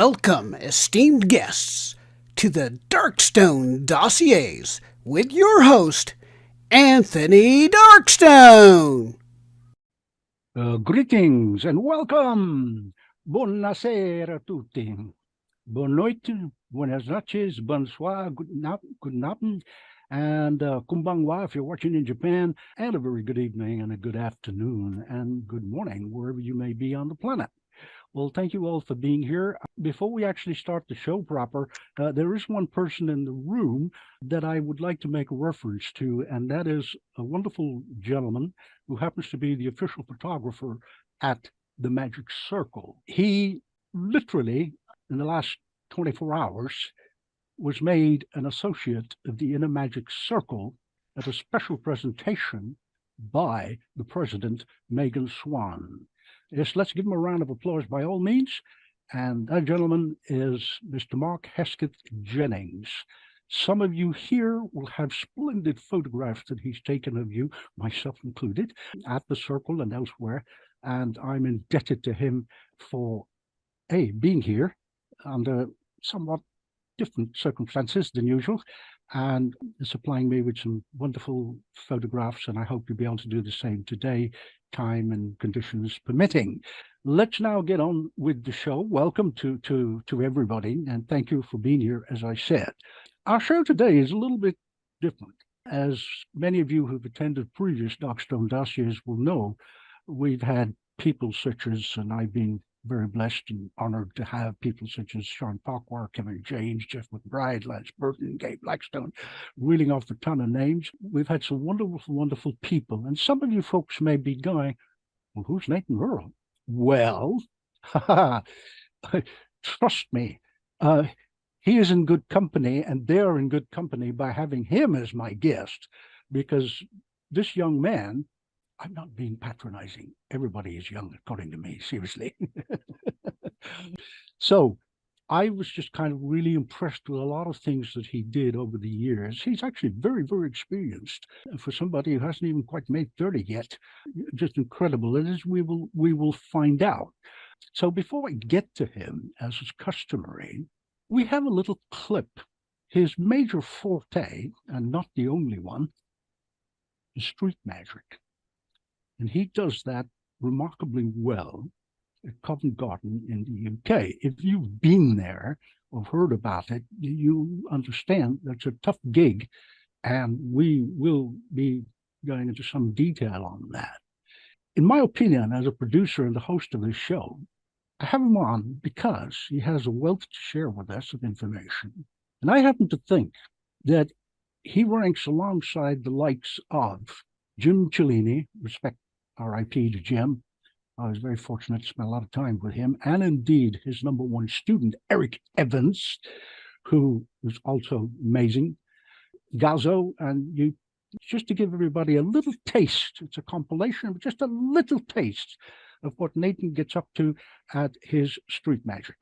Welcome, esteemed guests, to the Darkstone Dossiers with your host, Anthony Darkstone. Greetings and welcome. Buonasera a tutti. Buon noite, buenas noches, bonsoir, good night, and konbanwa if you're watching in Japan, and a very good evening and a good afternoon and good morning wherever you may be on the planet. Well, thank you all for being here. Before we actually start the show proper, there is one person in the room that I would like to make a reference to, and that is a wonderful gentleman who happens to be the official photographer at the Magic Circle. He literally, in the last 24 hours, was made an associate of the Inner Magic Circle at a special presentation by the president, Megan Swan. Yes, let's give him a round of applause by all means. And that gentleman is Mr. Mark Hesketh Jennings. Some of you here will have splendid photographs that he's taken of you, myself included, at the Circle and elsewhere. And I'm indebted to him for, being here under somewhat different circumstances than usual, and supplying me with some wonderful photographs, and I hope you'll be able to do the same today, time and conditions permitting. Let's now get on with the show. Welcome to everybody, and thank you for being here, as I said. Our show today is a little bit different. As many of you who've attended previous Darkstone Dossiers will know, we've had people such as, and I've been very blessed and honored to have people such as Sean Farquhar, Kevin James, Jeff McBride, Lance Burton, Gabe Blackstone, reeling off a ton of names. We've had some wonderful people. And some of you folks may be going, well, who's Nathan Earl? Well, trust me, he is in good company, and they're in good company by having him as my guest, because this young man, I'm not being patronizing. Everybody is young, according to me, seriously. So I was just kind of really impressed with a lot of things that he did over the years. He's actually very, very experienced. And for somebody who hasn't even quite made 30 yet, just incredible. And as we will find out. So before I get to him, as is customary, we have a little clip. His major forte, and not the only one, is street magic. And he does that remarkably well at Covent Garden in the UK. If you've been there or heard about it, you understand that's a tough gig, and we will be going into some detail on that. In my opinion, as a producer and the host of this show, I have him on because he has a wealth to share with us of information. And I happen to think that he ranks alongside the likes of Jim Cellini, respect R.I.P. to Jim. I was very fortunate to spend a lot of time with him, and indeed his number one student, Eric Evans, who was also amazing. Gazzo, and you, just to give everybody a little taste, it's a compilation of just a little taste of what Nathan gets up to at his street magic.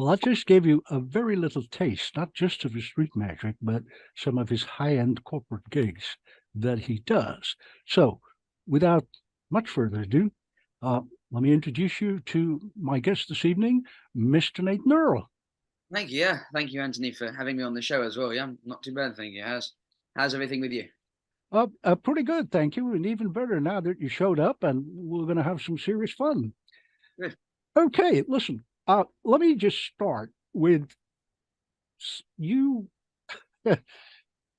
Well, I just gave you a very little taste, not just of his street magic, but some of his high-end corporate gigs that he does. So, without much further ado, let me introduce you to my guest this evening, Mr. Nathan Earl. Thank you. Yeah, thank you, Anthony, for having me on the show as well. Yeah, not too bad, thank you. How's everything with you? Pretty good, thank you, and even better now that you showed up, and we're going to have some serious fun. Good. Okay, listen. Let me just start with you. Are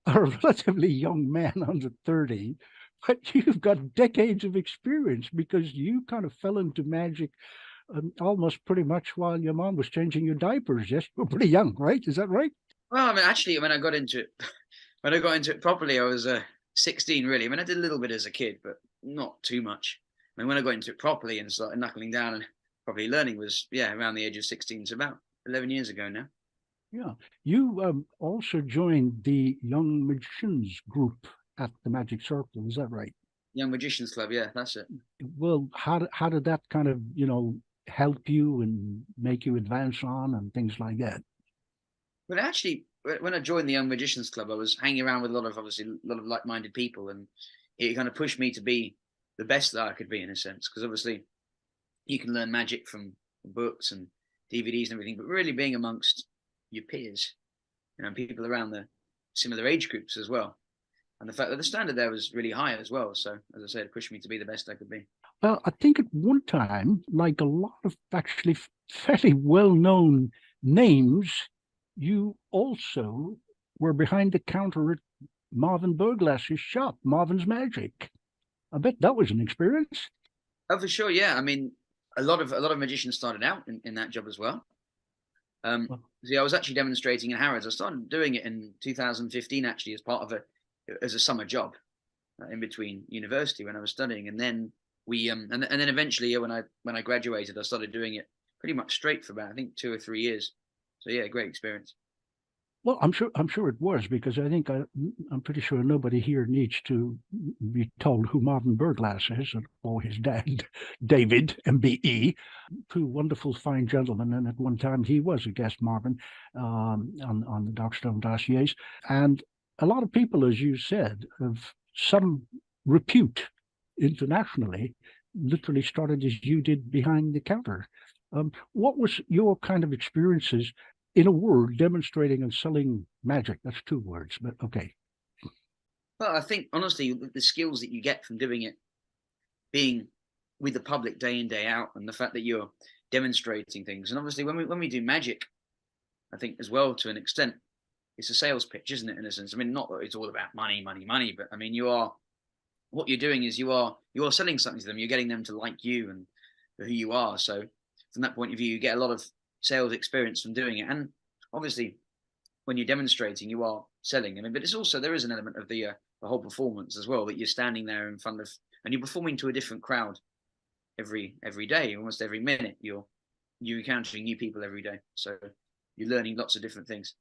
a relatively young man under 30, but you've got decades of experience because you kind of fell into magic almost pretty much while your mom was changing your diapers. Yes, you're pretty young, right? Is that right? Well, I mean, actually, when I got into it, properly, I was 16. Really, I mean, I did a little bit as a kid, but not too much. I mean, when I got into it properly and started knuckling down and probably learning was around the age of 16. So about 11 years ago now. Yeah, you also joined the Young Magicians group at the Magic Circle. Is that right? Young Magicians Club. Yeah, that's it. Well, how did that kind of help you and make you advance on and things like that? Well, actually, when I joined the Young Magicians Club, I was hanging around with a lot of like-minded people, and it kind of pushed me to be the best that I could be in a sense. Because obviously, you can learn magic from books and DVDs and everything, but really being amongst your peers, people around the similar age groups as well. And the fact that the standard there was really high as well. So, as I said, it pushed me to be the best I could be. Well, I think at one time, like a lot of actually fairly well-known names, you also were behind the counter at Marvin Burglass's shop, Marvin's Magic. I bet that was an experience. Oh, for sure, yeah. I mean, a lot of magicians started out in that job as well. See, I was actually demonstrating in Harrods. I started doing it in 2015, actually, as a summer job in between university when I was studying, and then and then eventually, when I graduated, I started doing it pretty much straight for about, I think, 2 or 3 years. So yeah, great experience. Well, I'm sure it was, because I think I'm pretty sure nobody here needs to be told who Marvin Burglass is, or his dad, David MBE, two wonderful, fine gentlemen. And at one time he was a guest, Marvin, on the Darkstone Dossiers. And a lot of people, as you said, of some repute internationally, literally started as you did behind the counter. What was your kind of experiences, in a word, demonstrating and selling magic? That's 2 words, but okay. Well, I think, honestly, the skills that you get from doing it, being with the public day in, day out, and the fact that you're demonstrating things. And obviously, when we do magic, I think as well, to an extent, it's a sales pitch, isn't it, in a sense? I mean, not that it's all about money, but I mean, what you're doing is you are selling something to them. You're getting them to like you and who you are. So from that point of view, you get a lot of sales experience from doing it. And obviously, when you're demonstrating, you are selling. I mean, but it's also, there is an element of the whole performance as well, that you're standing there in front of, and you're performing to a different crowd every day, almost every minute. You're encountering new people every day, so you're learning lots of different things.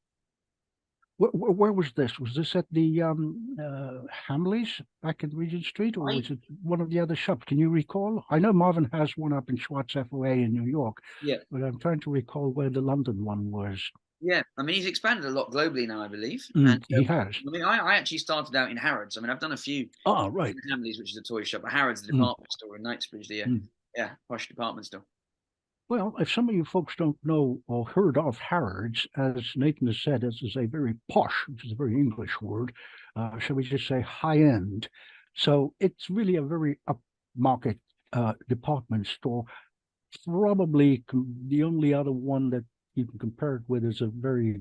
Where was this? Was this at the Hamleys back in Regent Street, or was it one of the other shops? Can you recall? I know Marvin has one up in Schwartz FOA in New York. Yeah, but I'm trying to recall where the London one was. Yeah, I mean, he's expanded a lot globally now, I believe. And he has. I mean, I actually started out in Harrods. I mean, I've done a few. Oh, right. In Hamleys, which is a toy shop, but Harrods, the department store in Knightsbridge, the posh department store. Well, if some of you folks don't know or heard of Harrods, as Nathan has said, this is a very posh, which is a very English word, shall we just say high-end. So it's really a very upmarket department store. Probably the only other one that you can compare it with is a very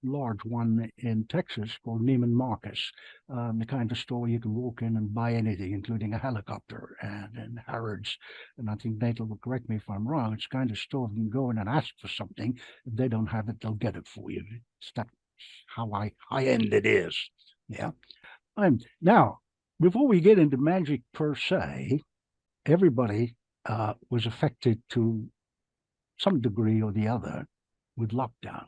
large one in Texas called Neiman Marcus, the kind of store you can walk in and buy anything, including a helicopter. And in Harrods, and I think Nathan will correct me if I'm wrong, it's the kind of store you can go in and ask for something. If they don't have it, they'll get it for you. That's how high-end it is. Yeah. Now, before we get into magic per se, everybody was affected to some degree or the other with lockdown,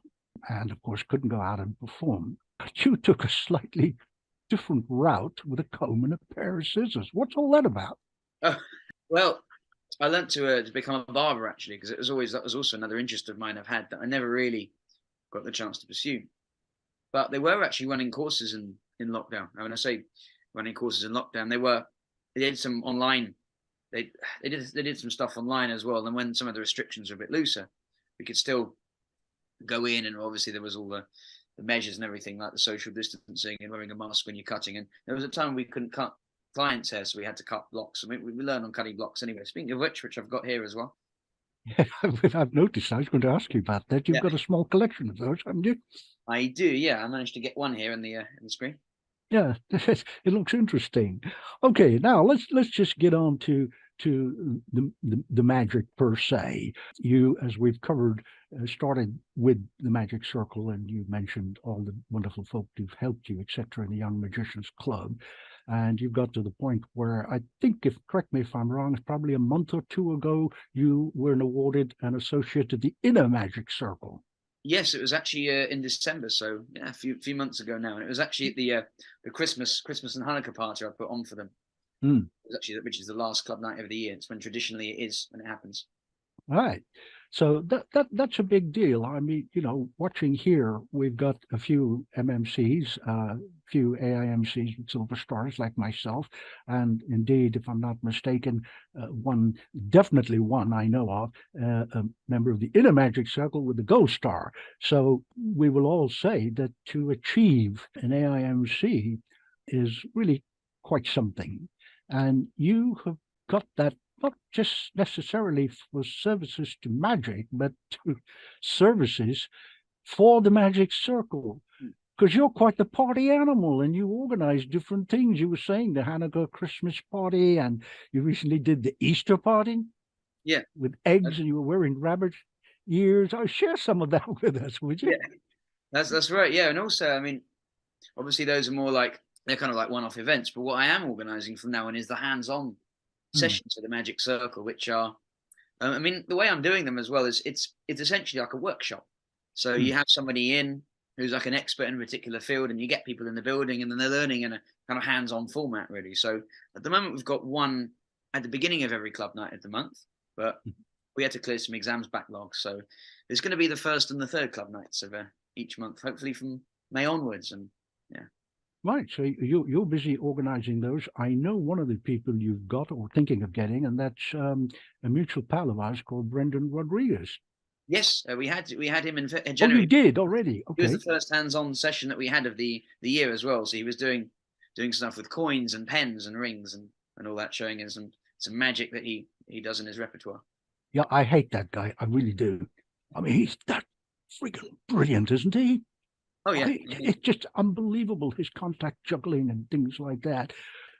and of course couldn't go out and perform. But you took a slightly different route with a comb and a pair of scissors. What's all that about? Well, I learned to become a barber actually, because that was also another interest of mine I've had that I never really got the chance to pursue. But they were actually running courses in lockdown. And when I say running courses in lockdown, they did some online. They did some stuff online as well. And when some of the restrictions were a bit looser, we could still go in, and obviously there was all the measures and everything, like the social distancing and wearing a mask when you're cutting. And there was a time we couldn't cut clients' hair, so we had to cut blocks. I mean, we learned on cutting blocks anyway. Speaking of which I've got here as well. I've noticed. I was going to ask you about that. You've got a small collection of those, haven't you? I do, yeah. I managed to get one here in the screen. Yeah, it looks interesting. Okay, now let's just get on to the magic per se. You, as we've covered, started with the Magic Circle, and you mentioned all the wonderful folk who've helped you, etc., in the Young Magicians Club. And you've got to the point where I think, correct me if I'm wrong, it's probably a month or two ago, you were awarded an associate to the Inner Magic Circle. Yes, it was actually in December, so yeah, a few months ago now, and it was actually at the Christmas and Hanukkah party I put on for them. It was actually, which is the last club night of the year. It's when traditionally it is when it happens. Right. So that's a big deal. I mean, watching here, we've got a few MMCs, a few AIMCs with silver stars like myself. And indeed, if I'm not mistaken, definitely one I know of, a member of the Inner Magic Circle with the gold star. So we will all say that to achieve an AIMC is really quite something. And you have got that not just necessarily for services to magic, but to services for the Magic Circle. Because you're quite the party animal, and you organize different things. You were saying the Hanukkah Christmas party, and you recently did the Easter party. Yeah. With eggs, and you were wearing rabbit ears. Oh, share some of that with us, would you? Yeah, that's right. Yeah, and also, I mean, obviously those are more like, they're kind of like one-off events. But what I am organizing from now on is the hands-on sessions of the Magic Circle, which are, I mean, the way I'm doing them as well is it's essentially like a workshop. So you have somebody in who's like an expert in a particular field, and you get people in the building, and then they're learning in a kind of hands-on format, really. So at the moment, we've got one at the beginning of every club night of the month, but we had to clear some exams backlog. So there's going to be the first and the third club nights of each month, hopefully from May onwards. And yeah. Right, so you're busy organizing those. I know one of the people you've got or thinking of getting, and that's a mutual pal of ours called Brendan Rodriguez. Yes, we had him in January. Oh, you did already? Okay. It was the first hands-on session that we had of the year as well. So he was doing stuff with coins and pens and rings and all that, showing us some magic that he does in his repertoire. Yeah, I hate that guy. I really do. I mean, he's that freaking brilliant, isn't he? Oh yeah, it's just unbelievable, his contact juggling and things like that.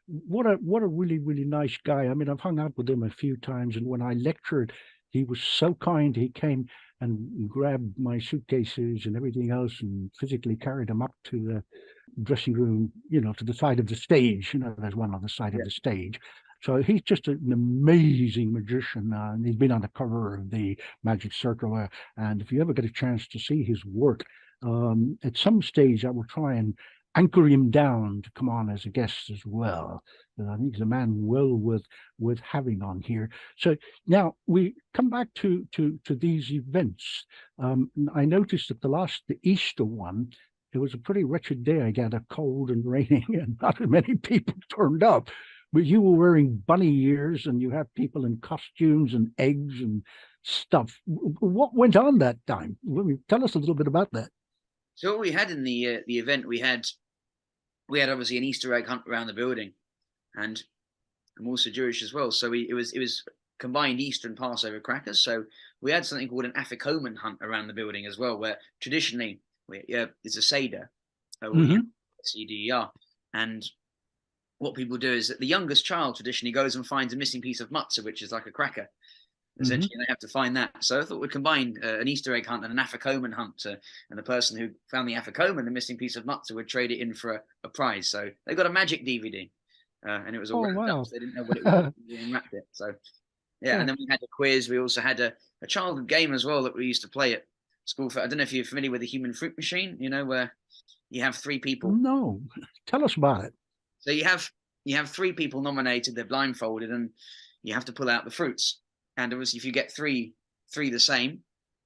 What a really, really nice guy. I mean, I've hung out with him a few times, and when I lectured, he was so kind. He came and grabbed my suitcases and everything else and physically carried them up to the dressing room, to the side of the stage. There's one on the side of the stage. So he's just an amazing magician, and he's been on the cover of the Magic Circle. And if you ever get a chance to see his work, at some stage I will try and anchor him down to come on as a guest as well. I think he's a man well worth having on here. So now we come back to these events. I noticed that the Easter one, it was a pretty wretched day. I gather, cold and raining, and not many people turned up. But you were wearing bunny ears, and you had people in costumes and eggs and stuff. What went on that time? Tell us a little bit about that. So what we had in the event, we had obviously an Easter egg hunt around the building, and I'm also Jewish as well, so it was combined Easter and Passover crackers. So we had something called an afikoman hunt around the building as well, where traditionally it's a seder, CDER, and what people do is that the youngest child traditionally goes and finds a missing piece of matzah, which is like a cracker. Essentially, they have to find that. So I thought we'd combine an Easter egg hunt and an afikoman hunt, and the person who found the afikoman, the missing piece of matzah, would trade it in for a prize. So they got a magic DVD, and it was all wrapped up. So they didn't know what it was and wrapped it. So yeah, and then we had a quiz. We also had a childhood game as well that we used to play at school. I don't know if you're familiar with the human fruit machine. Where you have three people. No, tell us about it. So you have three people nominated. They're blindfolded, and you have to pull out the fruits. And obviously, if you get three the same,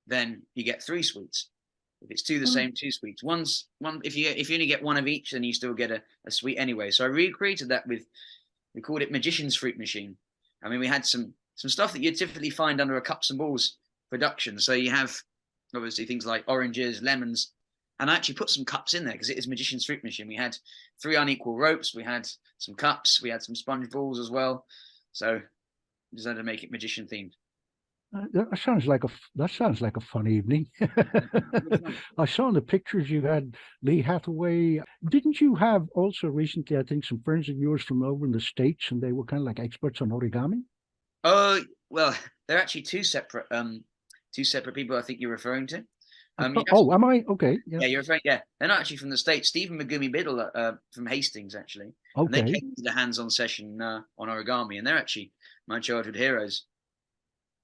then you get 3 sweets. If it's 2 the same, 2 sweets. One. If you only get 1 of each, then you still get a sweet anyway. So I recreated that with, we called it Magician's Fruit Machine. I mean, we had some stuff that you'd typically find under a cups and balls production. So you have obviously things like oranges, lemons, and I actually put some cups in there because it is Magician's Fruit Machine. We had 3 unequal ropes, we had some cups, we had some sponge balls as well. So we decided to make it magician themed. That sounds like a fun evening. I saw in the pictures you had Lee Hathaway. Didn't you have also recently, I think, some friends of yours from over in the States, and they were kind of like experts on origami? Oh, well, they're actually two separate people I think you're referring to. Am I? Okay. Yeah, you're referring. Yeah, they're not actually from the States. Stephen Megumi Biddle from Hastings, actually. Okay. And they came to the hands-on session on origami, and they're actually my childhood heroes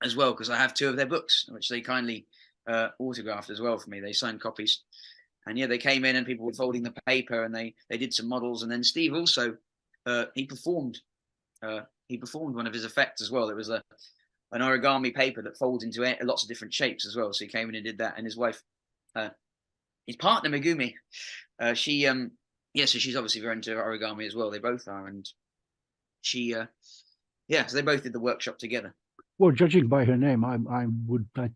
as well, because I have 2 of their books, which they kindly autographed as well for me. They signed copies, and yeah, they came in and people were folding the paper, and they did some models, and then Steve also he performed one of his effects as well. It was an origami paper that folds into lots of different shapes as well. So he came in and did that, and his wife, his partner Megumi, so she's obviously very into origami as well. They both are, and she, so they both did the workshop together. Well, judging by her name, I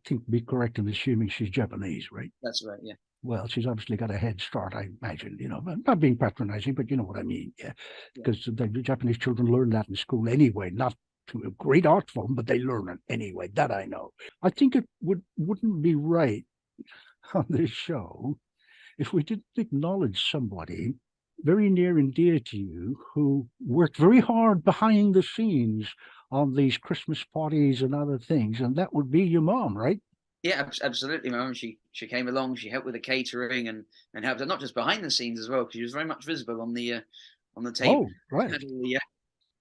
think, be correct in assuming she's Japanese, right? That's right, yeah. Well, she's obviously got a head start, I imagine, not being patronizing, but you know what I mean, yeah. Because the Japanese children learn that in school anyway, not to a great art form, but they learn it anyway, that I know. I think it wouldn't be right on this show if we didn't acknowledge somebody very near and dear to you who worked very hard behind the scenes on these Christmas parties and other things, and that would be your mom, right? Yeah, absolutely. My mom, she came along, she helped with the catering and helped not just behind the scenes as well, because she was very much visible on the table. Oh, right.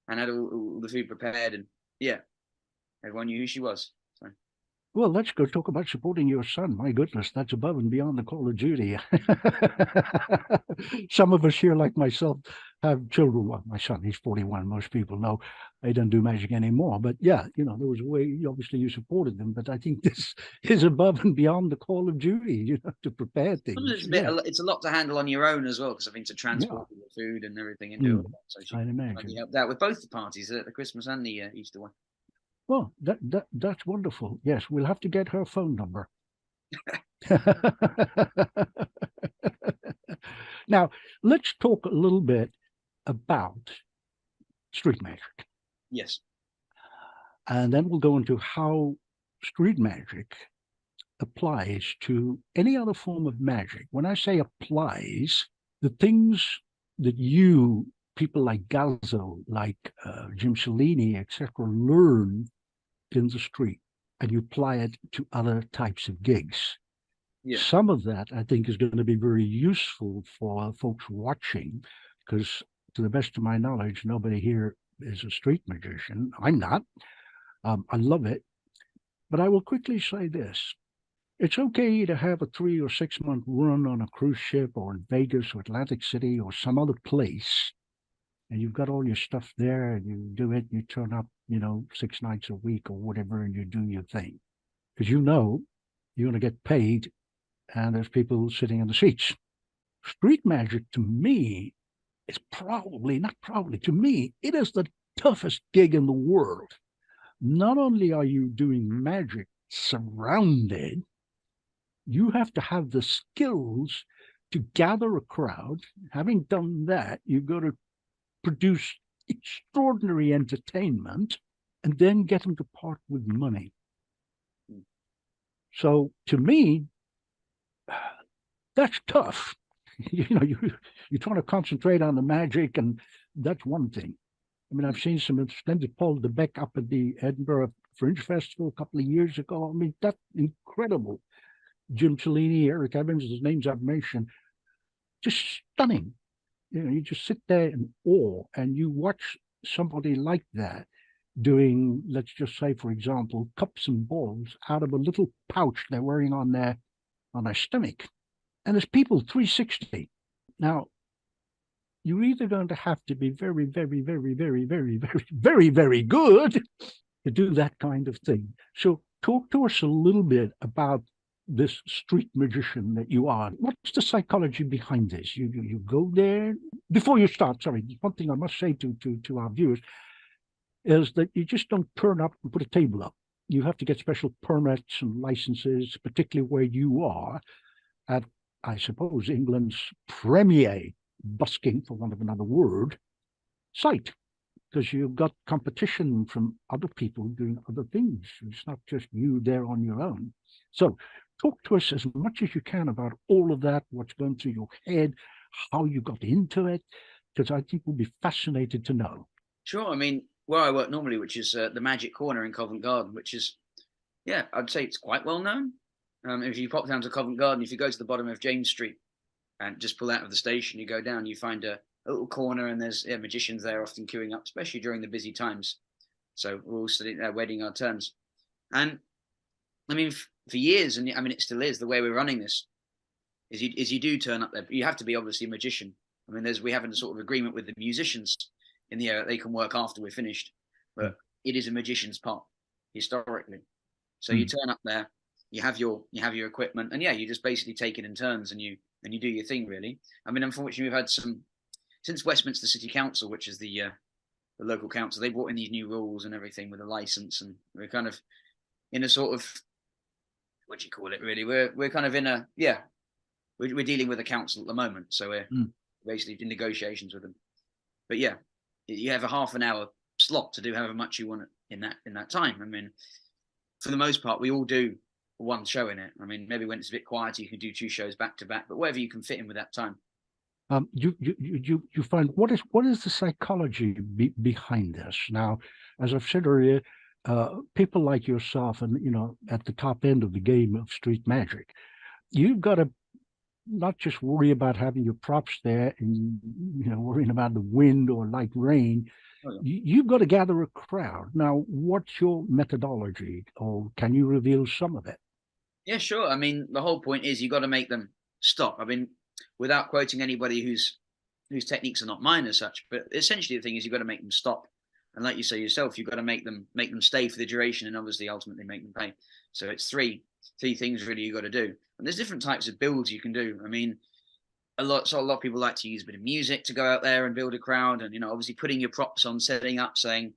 And had all the food prepared, and yeah, everyone knew who she was. So. Well, let's go talk about supporting your son. My goodness, that's above and beyond the call of duty. Some of us here, like myself, have children. Well, my son, he's 41. Most people know they don't do magic anymore. But yeah, there was a way, obviously, you supported them. But I think this is above and beyond the call of duty, to prepare things. It's a lot to handle on your own as well, because I think to transport the food and everything and do all that. So she helped out with both the parties, the Christmas and the Easter one. Well, that's wonderful. Yes, we'll have to get her phone number. Now, let's talk a little bit about street magic. Yes. And then we'll go into how street magic applies to any other form of magic. When I say applies, the things that people like Galzo, like Jim Cellini, etc., learn in the street, and you apply it to other types of gigs. Yeah. Some of that, I think, is going to be very useful for folks watching, because to the best of my knowledge, nobody here is a street magician. I'm not. I love it. But I will quickly say this. It's okay to have a 3 or 6 month run on a cruise ship or in Vegas or Atlantic City or some other place, and you've got all your stuff there, and you do it, you turn up, 6 nights a week or whatever, and you do your thing. Because you're going to get paid, and there's people sitting in the seats. Street magic, to me, is to me, it is the toughest gig in the world. Not only are you doing magic surrounded, you have to have the skills to gather a crowd. Having done that, you've got to produce extraordinary entertainment and then get them to part with money. So to me, that's tough. You're trying to concentrate on the magic, and that's one thing. I mean, I've seen some splendid Paul DeBeck up at the Edinburgh Fringe Festival a couple of years ago. I mean, that's incredible. Jim Cellini, Eric Evans, the names I've mentioned, just stunning. You just sit there in awe, and you watch somebody like that doing, let's just say, for example, cups and balls out of a little pouch they're wearing on their stomach. And there's people 360. Now, you're either going to have to be very, very, very, very, very, very, very, very good, to do that kind of thing. So talk to us a little bit about this street magician that you are. What's the psychology behind this? You go there before you start. Sorry, one thing I must say to our viewers is that you just don't turn up and put a table up. You have to get special permits and licenses, particularly where you are at, I suppose, England's premier busking, for want of another word, site, because you've got competition from other people doing other things. It's not just you there on your own. So talk to us as much as you can about all of that, what's going through your head, how you got into it, because I think we'll be fascinated to know. Sure. I mean, where I work normally, which is the Magic Corner in Covent Garden, which is, yeah, I'd say it's quite well known. If you pop down to Covent Garden, if you go to the bottom of James Street and just pull out of the station, you go down, you find a little corner, and there's magicians there often queuing up, especially during the busy times. So we're all sitting there waiting our turns. And I mean, for years, and I mean, it still is, the way we're running this is you do turn up there. You have to be obviously a magician. I mean, we have a sort of agreement with the musicians in the area. They can work after we're finished, but it is a magician's part historically. So you turn up there, you have your equipment, and yeah, you just basically take it in turns, and you do your thing, really. I mean, unfortunately, we've had some since Westminster City Council, which is the local council. They brought in these new rules and everything with a license, and we're kind of in a sort of, what do you call it, really? We're kind of in a, we're dealing with a council at the moment, so we're basically in negotiations with them. But yeah, you have a half an hour slot to do however much you want in that time. I mean, for the most part, we all do one show in it. I mean, maybe when it's a bit quieter, you can do 2 shows back to back, but whatever you can fit in with that time. You find what is the psychology behind this? Now, as I've said earlier, people like yourself, and at the top end of the game of street magic, you've got to not just worry about having your props there and worrying about the wind or light rain. Oh, yeah. You've got to gather a crowd. Now, what's your methodology, or can you reveal some of it? Yeah, sure. I mean, the whole point is you got to make them stop. I mean, without quoting anybody whose techniques are not mine as such, but essentially the thing is you've got to make them stop. And like you say yourself, you've got to make them stay for the duration, and obviously ultimately make them pay. So it's three things really you got to do. And there's different types of builds you can do. I mean, a lot of people like to use a bit of music to go out there and build a crowd, and obviously putting your props on, setting up, saying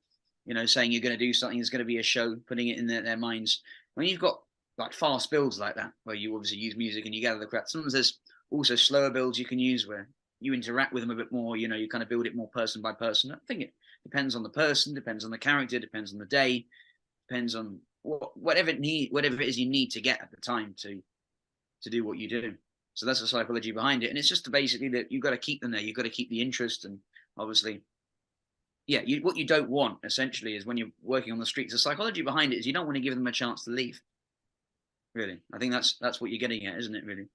you're going to do something, there's going to be a show, putting it in their minds. When you've got like fast builds like that, where you obviously use music and you gather the crowd. Sometimes there's also slower builds you can use where you interact with them a bit more. You kind of build it more person by person. I think it depends on the person, depends on the character, depends on the day, depends on whatever it is you need to get at the time to do what you do. So that's the psychology behind it, and it's just basically that you've got to keep them there. You've got to keep the interest, and obviously, what you don't want essentially is when you're working on the streets. The psychology behind it is you don't want to give them a chance to leave. Really, I think that's what you're getting at, isn't it? Really.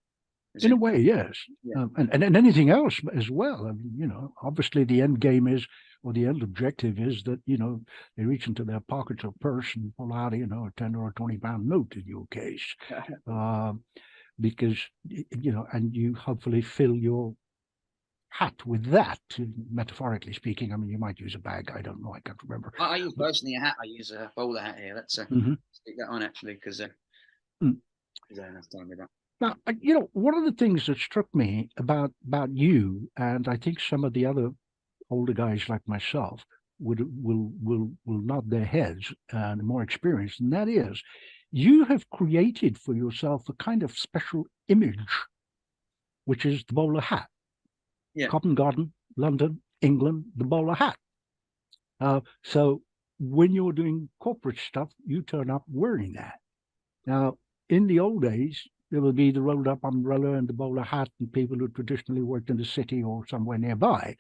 In a way, yes. Yeah. And anything else as well. I mean, obviously the end game is, or the end objective is that, they reach into their pockets or purse and pull out, a 10 or a 20-pound note in your case. Because, and you hopefully fill your hat with that, metaphorically speaking. I mean, you might use a bag. I don't know. I can't remember. I use personally a hat. I use a bowler hat here. Let's stick that on, actually, because I don't have time with that. Now, one of the things that struck me about you, and I think some of the other older guys like myself will nod their heads and more experienced, and that is, you have created for yourself a kind of special image, which is the bowler hat. Yeah. Covent Garden, London, England, the bowler hat. So when you're doing corporate stuff, you turn up wearing that. Now, in the old days, there will be the rolled-up umbrella and the bowler hat, and people who traditionally worked in the city or somewhere nearby.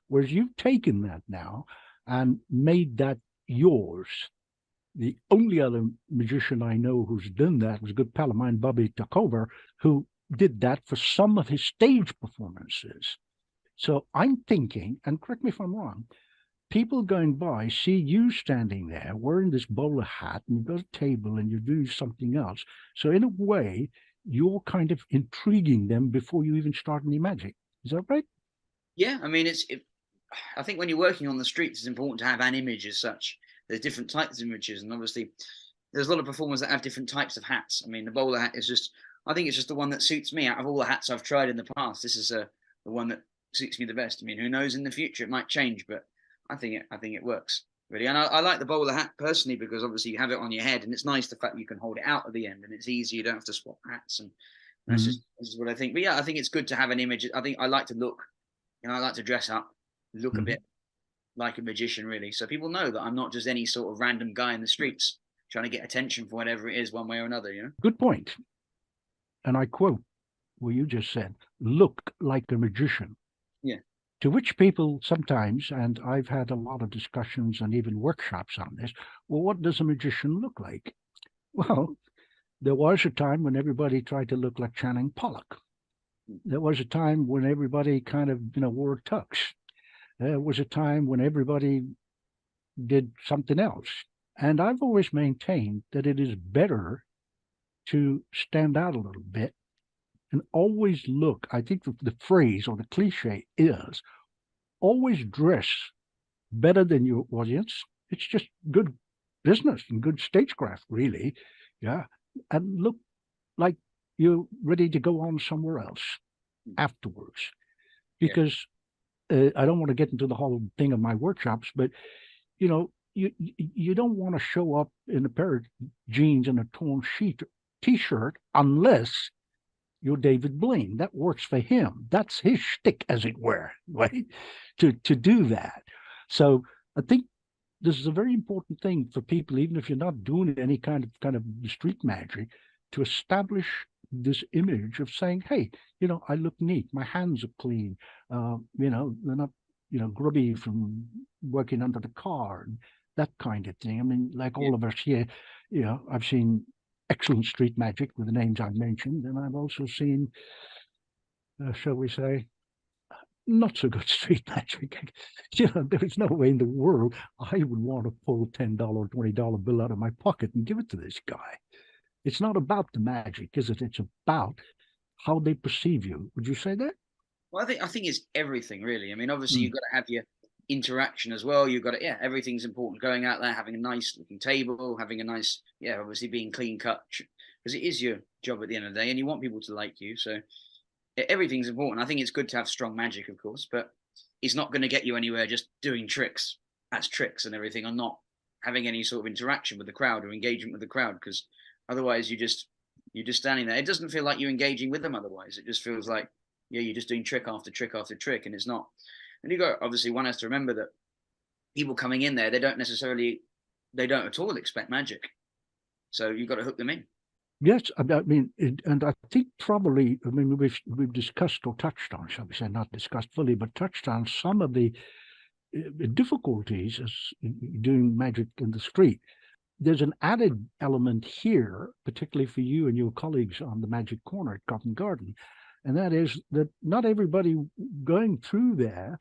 Whereas you've taken that now and made that yours. The only other magician I know who's done that was a good pal of mine, Bobby Takover, who did that for some of his stage performances. So I'm thinking, and correct me if I'm wrong, people going by see you standing there wearing this bowler hat, and you've got a table and you're doing something else. So in a way, you're kind of intriguing them before you even start any magic. Is that right? Yeah, I mean, I think when you're working on the streets, it's important to have an image as such. there's different types of images, and obviously there's a lot of performers that have different types of hats. I mean, the bowler hat is just, I think it's just the one that suits me out of all the hats I've tried in the past. This is the one that suits me the best. I mean, who knows in the future it might change, but I think it works really. And I like the bowler hat personally because obviously you have it on your head, and it's nice the fact you can hold it out at the end, and it's easy. You don't have to swap hats, and that's just this is what I think. But yeah, I think it's good to have an image. I think I like to look, I like to dress up, look a bit like a magician, really, so people know that I'm not just any sort of random guy in the streets trying to get attention for whatever it is, one way or another. Good point. And I quote what you just said: "Look like a magician." Yeah. To which people sometimes, and I've had a lot of discussions and even workshops on this, well, what does a magician look like? Well, there was a time when everybody tried to look like Channing Pollock. There was a time when everybody kind of, wore tux. There was a time when everybody did something else. And I've always maintained that it is better to stand out a little bit and always look. I think the phrase or the cliche is always dress better than your audience. It's just good business and good stagecraft, really. Yeah. And look like you're ready to go on somewhere else afterwards. Because I don't want to get into the whole thing of my workshops, but, you don't want to show up in a pair of jeans and a torn T-shirt unless you're David Blaine. That works for him. That's his shtick, as it were, right? To do that. So I think this is a very important thing for people, even if you're not doing any kind of street magic, to establish this image of saying, hey, I look neat. My hands are clean. They're not, grubby from working under the car and that kind of thing. I mean, like all of us here, I've seen excellent street magic with the names I've mentioned, and I've also seen, shall we say, not so good street magic. There is no way in the world I would want to pull $10 or $20 bill out of my pocket and give it to this guy. It's not about the magic, is it? It's about how they perceive you. Would you say that? Well, I think it's everything, really. I mean, obviously you've got to have your interaction as well. You've got to, everything's important. Going out there, having a nice looking table, having a nice, obviously being clean cut, because it is your job at the end of the day, and you want people to like you. So everything's important. I think it's good to have strong magic, of course, but it's not going to get you anywhere just doing tricks. That's tricks and everything, or not having any sort of interaction with the crowd or engagement with the crowd, because otherwise you're just standing there. It doesn't feel like you're engaging with them. Otherwise, it just feels like you're just doing trick after trick after trick, and it's not. And obviously one has to remember that people coming in there, they don't at all expect magic. So you've got to hook them in. Yes, I mean, and I think probably, we've discussed or touched on, shall we say, not discussed fully, but touched on some of the difficulties as doing magic in the street. There's an added element here, particularly for you and your colleagues on the Magic Corner at Covent Garden, and that is that not everybody going through there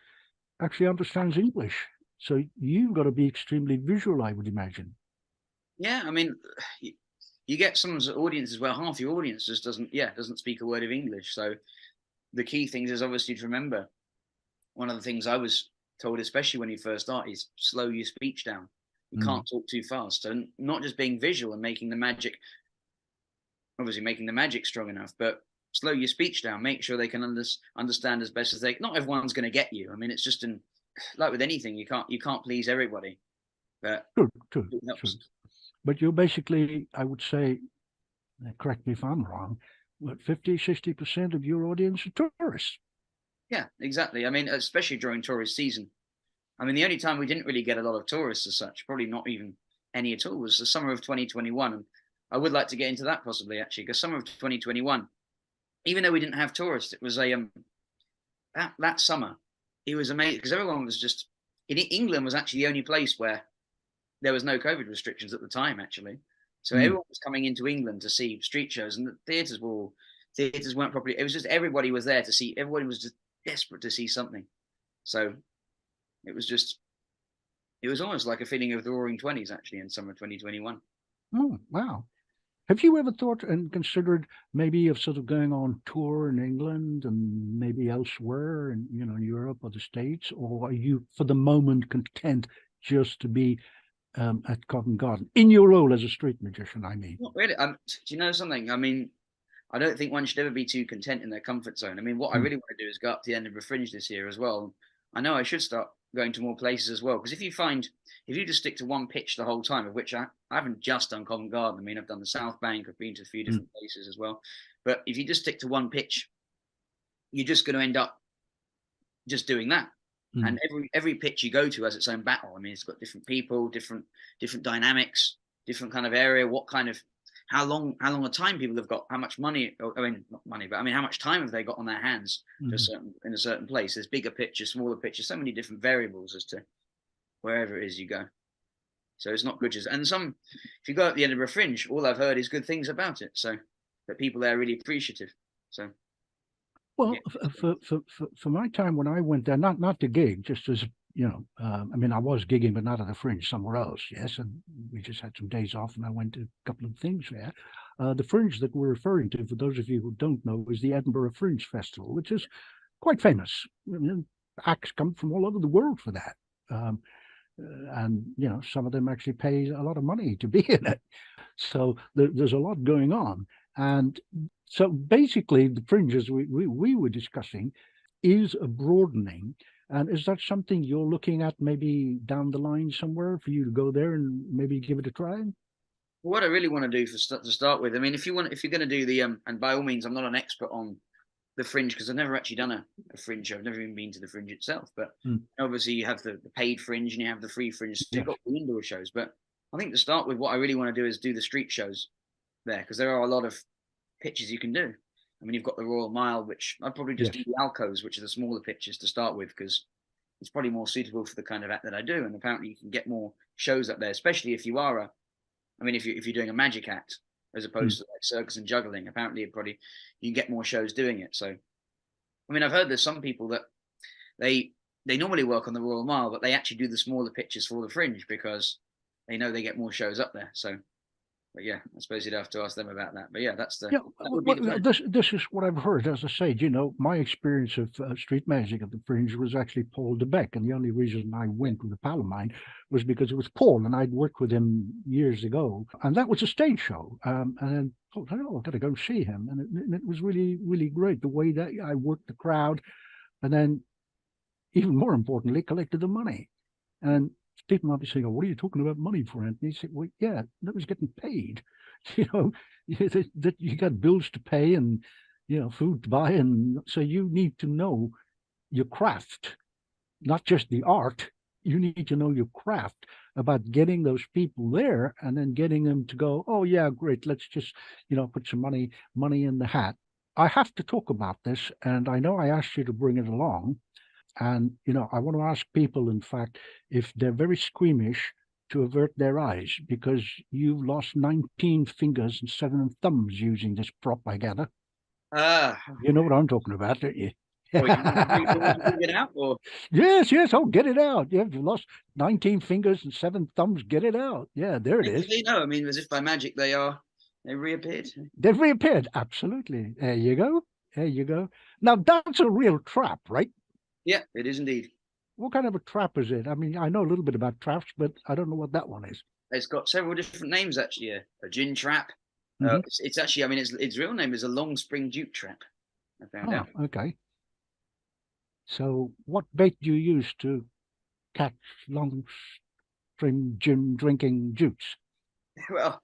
actually understands English. So you've got to be extremely visual, I would imagine. Yeah, I mean, you get some audiences where half your audience just doesn't speak a word of English. So the key things is obviously to remember. One of the things I was told, especially when you first start, is slow your speech down. You can't talk too fast. So not just being visual and making the magic strong enough, but slow your speech down. Make sure they can understand as best as they. Not everyone's going to get you. I mean, it's just like with anything, you can't please everybody. But true. But you're basically, I would say, correct me if I'm wrong, but 50-60% of your audience are tourists. Yeah, exactly. I mean, especially during tourist season. I mean, the only time we didn't really get a lot of tourists as such, probably not even any at all, was the summer of 2021. And I would like to get into that possibly, actually, because summer of 2021, even though we didn't have tourists, it was that summer, it was amazing because everyone was just in England was actually the only place where there was no COVID restrictions at the time, actually. So everyone was coming into England to see street shows, and the theatres weren't properly. It was just everybody was there to see. Everybody was just desperate to see something. So it was almost like a feeling of the Roaring Twenties, actually, in summer 2021. Oh, wow. Have you ever thought and considered maybe of sort of going on tour in England and maybe elsewhere in Europe or the States, or are you for the moment content just to be at Covent Garden in your role as a street magician? I mean, Not really. Do you know something? I mean, I don't think one should ever be too content in their comfort zone. I mean, what I really want to do is go up to the end of a fringe this year as well. I know I should start going to more places as well, because if you just stick to one pitch the whole time, of which I haven't just done Covent Garden. I mean, I've done the South Bank. I've been to a few different places as well. But if you just stick to one pitch, you're just going to end up just doing that. And every pitch you go to has its own battle. I mean, it's got different people, different dynamics, different kind of area. What kind of how long a time people have got, how much money, I mean, not money, but I mean, how much time have they got on their hands in a certain place? There's bigger pitches, smaller pitches, so many different variables as to wherever it is you go. So it's not good. And if you go at the end of a fringe, all I've heard is good things about it. So that people there are really appreciative. So. Well, yeah. For my time when I went there, not to gig, just as I mean, I was gigging, but not at the fringe, somewhere else. Yes, and we just had some days off, and I went to a couple of things there. The fringe that we're referring to, for those of you who don't know, is the Edinburgh Fringe Festival, which is quite famous. I mean, acts come from all over the world for that, and some of them actually pay a lot of money to be in it. So there's a lot going on, and so basically, the fringes we were discussing is a broadening. And is that something you're looking at maybe down the line somewhere for you to go there and maybe give it a try? What I really want to do to start with, I mean, if you're going to do the, and by all means, I'm not an expert on the fringe because I've never actually done a fringe. I've never even been to the fringe itself. But obviously, you have the paid fringe and you have the free fringe. So you've got the indoor shows. But I think to start with, what I really want to do is do the street shows there, because there are a lot of pitches you can do. I mean, you've got the Royal Mile, which I'd probably just do the alcoves, which are the smaller pitches to start with, because it's probably more suitable for the kind of act that I do. And apparently you can get more shows up there, especially if you are if you're doing a magic act as opposed to like circus and juggling. Apparently you can get more shows doing it. So, I mean, I've heard there's some people that they normally work on the Royal Mile, but they actually do the smaller pitches for the fringe because they know they get more shows up there. So, but yeah, I suppose you'd have to ask them about that. But yeah, that's this is what I've heard. As I say, my experience of street magic at the fringe was actually Paul de Beck, and the only reason I went with a pal of mine was because it was Paul, and I'd worked with him years ago, and that was a stage show. And then I've got to go see him, and it was really, really great the way that I worked the crowd, and then even more importantly, collected the money. And people might be saying, "Oh, what are you talking about money for?" And he said, "Well, yeah, that was getting paid. That you got bills to pay and food to buy, and so you need to know your craft, not just the art. You need to know your craft about getting those people there, and then getting them to go, oh yeah, great, let's just put some money in the hat." I have to talk about this, and I know I asked you to bring it along. And, I want to ask people, in fact, if they're very squeamish, to avert their eyes, because you've lost 19 fingers and 7 thumbs using this prop, I gather. You know what I'm talking about, don't you? Well, you want to get out, or? Yes. Oh, get it out. Yeah, you've lost 19 fingers and 7 thumbs. Get it out. Yeah, there it is. I mean, as if by magic they reappeared. They've reappeared. Absolutely. There you go. Now, that's a real trap, right? Yeah, it is indeed. What kind of a trap is it? I mean, I know a little bit about traps, but I don't know what that one is. It's got several different names, actually. A gin trap. It's actually, I mean, its real name is a long spring dupe trap. I found out. Okay. So what bait do you use to catch long string gin drinking dupes? Well,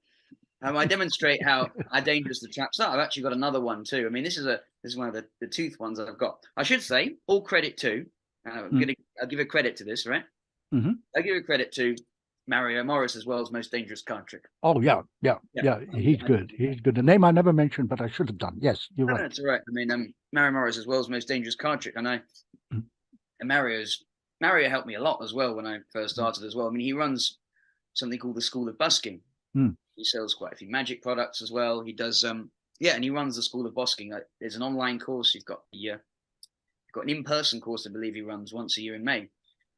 I demonstrate how dangerous the traps are. I've actually got another one too. I mean, this is one of the tooth ones that I've got. I should say, all credit to, I'll give a credit to this, right? I'll give a credit to Mario Morris as well as Most Dangerous Card Trick. Oh, yeah. He's good. He's good. The name I never mentioned, but I should have done. Yes, you're right. That's all right. I mean, Mario Morris as well as Most Dangerous Card Trick. And Mario helped me a lot as well when I first started as well. I mean, he runs something called the School of Busking. He sells quite a few magic products as well. He does, and he runs the School of Busking. There's an online course. You've got an in-person course, I believe he runs once a year in May.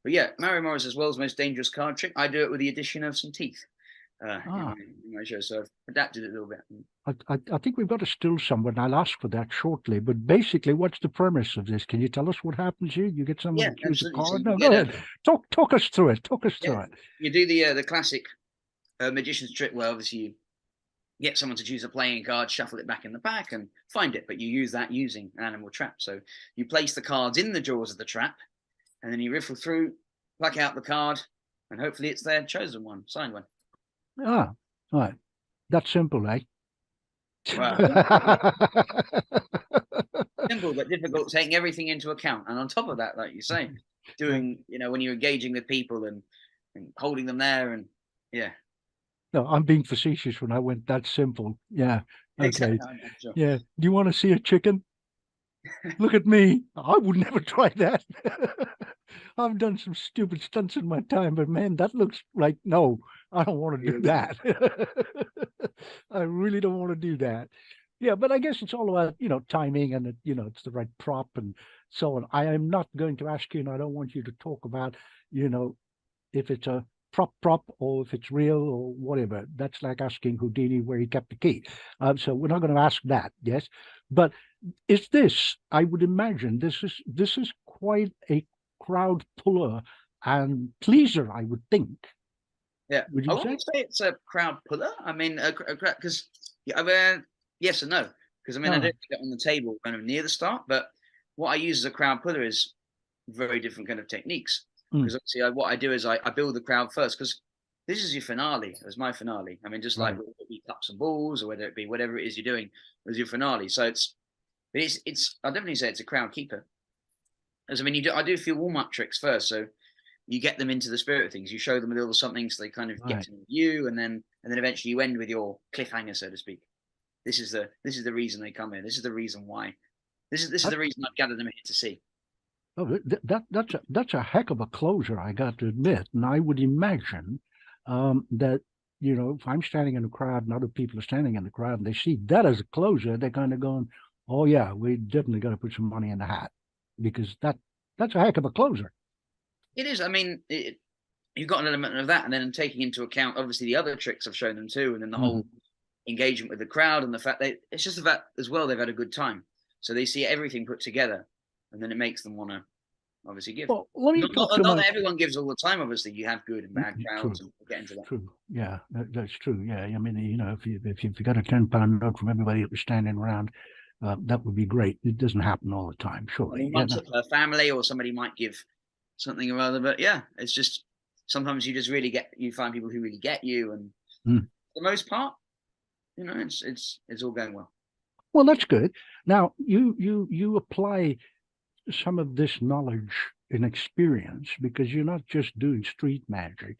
But yeah, Mario Morris as well as Most Dangerous Card Trick. I do it with the addition of some teeth. in my show. So I've adapted it a little bit. I think we've got a still somewhere, and I'll ask for that shortly. But basically, what's the premise of this? Can you tell us what happens here? You get someone to choose a absolutely. card. So No, go ahead. Talk us through it. Talk us through it. You do the classic magician's trick, where obviously you get someone to choose a playing card, shuffle it back in the pack, and find it. But you use that using an animal trap. So you place the cards in the jaws of the trap, and then you riffle through, pluck out the card, and hopefully it's their chosen one, signed one. Ah, right. That's simple, eh? Wow. Simple but difficult, taking everything into account. And on top of that, like you say, doing, when you're engaging with people and holding them there, and No, I'm being facetious when I went that simple. Yeah. Okay. Exactly. Sure. Yeah. Do you want to see a chicken? Look at me. I would never try that. I've done some stupid stunts in my time, but man, that looks like, no, I don't want to do that. I really don't want to do that. Yeah, but I guess it's all about, timing and, it's the right prop and so on. I am not going to ask you, and I don't want you to talk about, if it's a prop or if it's real or whatever. That's like asking Houdini where he kept the key. So we're not going to ask that, yes. But is this, I would imagine, this is quite a crowd puller and pleaser, I would think. Yeah, would you I wouldn't say it's a crowd puller. I mean, because yes and no. Because I mean, I don't get on the table kind of near the start, but what I use as a crowd puller is very different kind of techniques. Because obviously, what I do is I build the crowd first, because this is your finale. It's my finale. I mean, just like whether it be cups and balls or whether it be whatever it is you're doing, is your finale. So it's I'll definitely say it's a crowd keeper. As I mean, I do a few warm-up tricks first, so you get them into the spirit of things. You show them a little something so they kind of get to know you, and then eventually you end with your cliffhanger, so to speak. This is the reason they come here. This is the reason why. This is the reason I've gathered them here to see. Oh, that's a heck of a closure, I got to admit. And I would imagine that, if I'm standing in the crowd and other people are standing in the crowd and they see that as a closure, they're kind of going, oh, yeah, we definitely got to put some money in the hat, because that's a heck of a closer. It is. I mean, you've got an element of that, and then taking into account, obviously, the other tricks I've shown them too, and then the whole engagement with the crowd and the fact that it's just the fact as well they've had a good time. So they see everything put together, and then it makes them want to obviously give. Well, let me not that everyone gives all the time. Obviously, you have good and bad crowds, and we'll get into that. True. Yeah, that's true. Yeah, I mean, if you got a £10 note from everybody that was standing around, that would be great. It doesn't happen all the time, surely. Per family, or somebody might give something or other, but yeah, it's just sometimes you find people who really get you, and for the most part, it's all going well. Well, that's good. Now you apply some of this knowledge and experience, because you're not just doing street magic.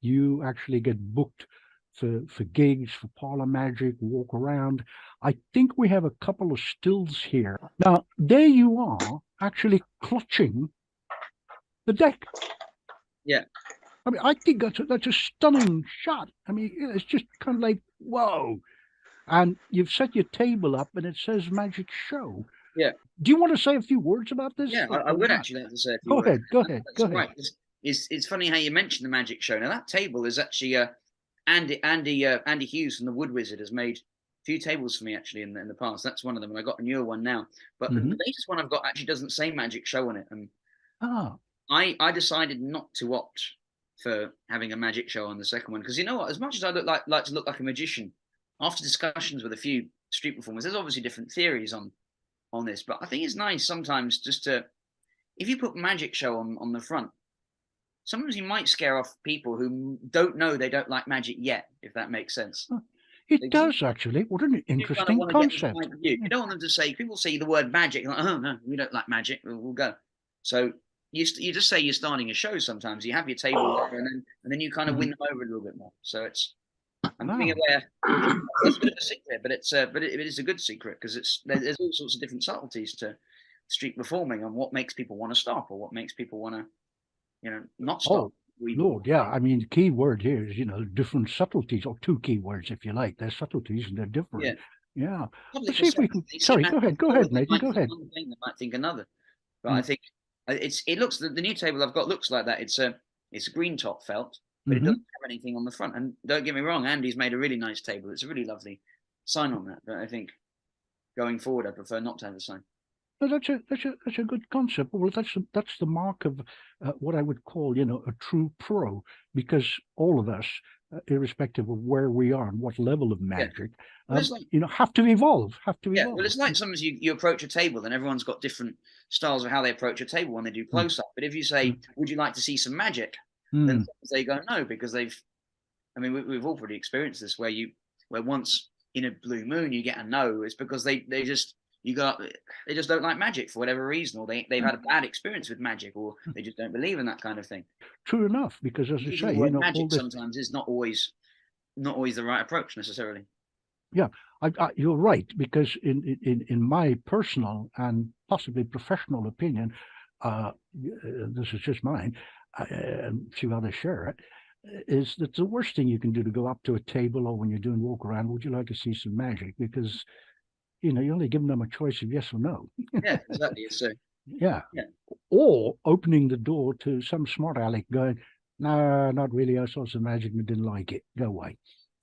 You actually get booked for gigs, for parlor magic, walk around. I think we have a couple of stills here. Now, there you are, actually clutching the deck. Yeah. I mean, I think that's a stunning shot. I mean, it's just kind of like, whoa. And you've set your table up and it says Magic Show. Yeah. Do you want to say a few words about this? Yeah, I would actually like to say a few words. Go ahead. Right. It's funny how you mentioned the Magic Show. Now, that table is actually Andy Hughes from the Wood Wizard has made a few tables for me actually in the past. That's one of them, and I got a newer one now. But the latest one I've got actually doesn't say Magic Show on it, and I decided not to opt for having a magic show on the second one, because you know what? As much as I like to look like a magician, after discussions with a few street performers, there's obviously different theories on this, but I think it's nice sometimes just to, if you put magic show on the front, sometimes you might scare off people who don't know they don't like magic yet, if that makes sense. It does, actually. What an interesting concept. You don't want them to say, people say the word magic, like, oh no, we don't like magic, we'll go. So you just say you're starting a show sometimes. You have your table there, and then you kind of win them over a little bit more. So I'm giving away it's a bit of a secret, but it is a good secret, because there's all sorts of different subtleties to street performing, and what makes people want to stop, or what makes people want to, not stop. Oh, Lord, yeah. I mean, the key word here is, different subtleties, or two key words, if you like. They're subtleties and they're different. Yeah. Let's see if we can. Sorry, go ahead, Nathan. Go ahead. One thing, they might think another, but I think it looks, the new table I've got looks like that. It's a green top felt. but it doesn't have anything on the front. And don't get me wrong, Andy's made a really nice table. It's a really lovely sign on that. But I think going forward, I prefer not to have a sign. No, that's a good concept. Well, that's the mark of what I would call, a true pro, because all of us, irrespective of where we are and what level of magic, Well, have to evolve. Yeah, well, it's like sometimes you approach a table and everyone's got different styles of how they approach a table when they do close up. But if you say, "Would you like to see some magic?" then they go no, because we've all pretty experienced this where once in a blue moon you get a no. It's because they just don't like magic for whatever reason, or they've had a bad experience with magic, or they just don't believe in that kind of thing. True enough, because as you say, magic sometimes is not always the right approach necessarily. Yeah, you're right, because in my personal and possibly professional opinion, this is just mine, a few others share it, is that the worst thing you can do to go up to a table or when you're doing walk around, would you like to see some magic? Because you're only giving them a choice of yes or no. Yeah, exactly. It's yeah. Or opening the door to some smart aleck going, no, not really. I saw some magic and didn't like it. Go away.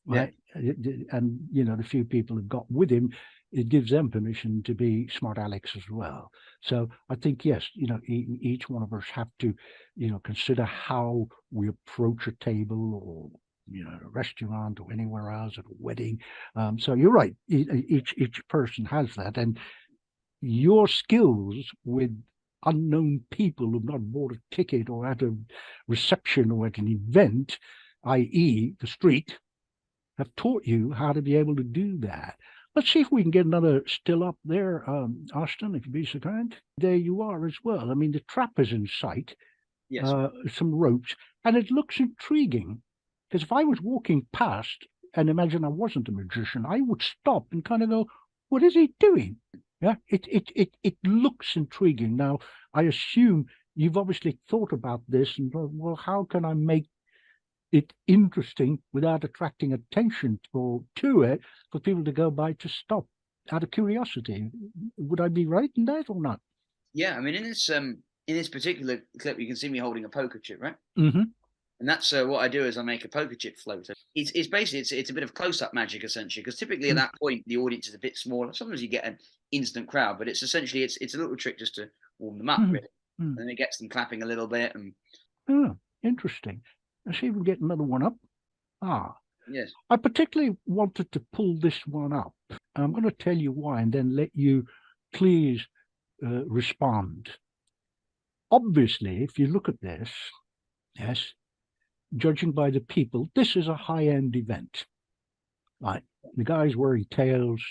Right. And the few people who've got with him, it gives them permission to be smart alecks as well. So I think, yes, each one of us have to, consider how we approach a table or a restaurant or anywhere else at a wedding. So you're right. Each person has that, and your skills with unknown people who've not bought a ticket or at a reception or at an event, i.e., the street, have taught you how to be able to do that. Let's see if we can get another still up there, Austin, if you'd be so kind. There you are as well. I mean, the trap is in sight. Yes. Some ropes, and it looks intriguing. Because if I was walking past and imagine I wasn't a magician, I would stop and kind of go, what is he doing? Yeah, it looks intriguing. Now, I assume you've obviously thought about this and thought, well, how can I make it interesting without attracting attention to it for people to go by to stop out of curiosity? Would I be right in that or not? Yeah, I mean, in this particular clip, you can see me holding a poker chip, right? Mm-hmm. And that's what I do is I make a poker chip float. It's basically it's a bit of close-up magic essentially, because typically at that point the audience is a bit smaller. Sometimes you get an instant crowd, but it's essentially it's a little trick just to warm them up, really, and then it gets them clapping a little bit. And interesting. Let's see if we can get another one up. Yes. I particularly wanted to pull this one up. I'm going to tell you why, and then let you please respond. Obviously, if you look at this, yes, judging by the people, this is a high-end event. Right? The guys wearing tails,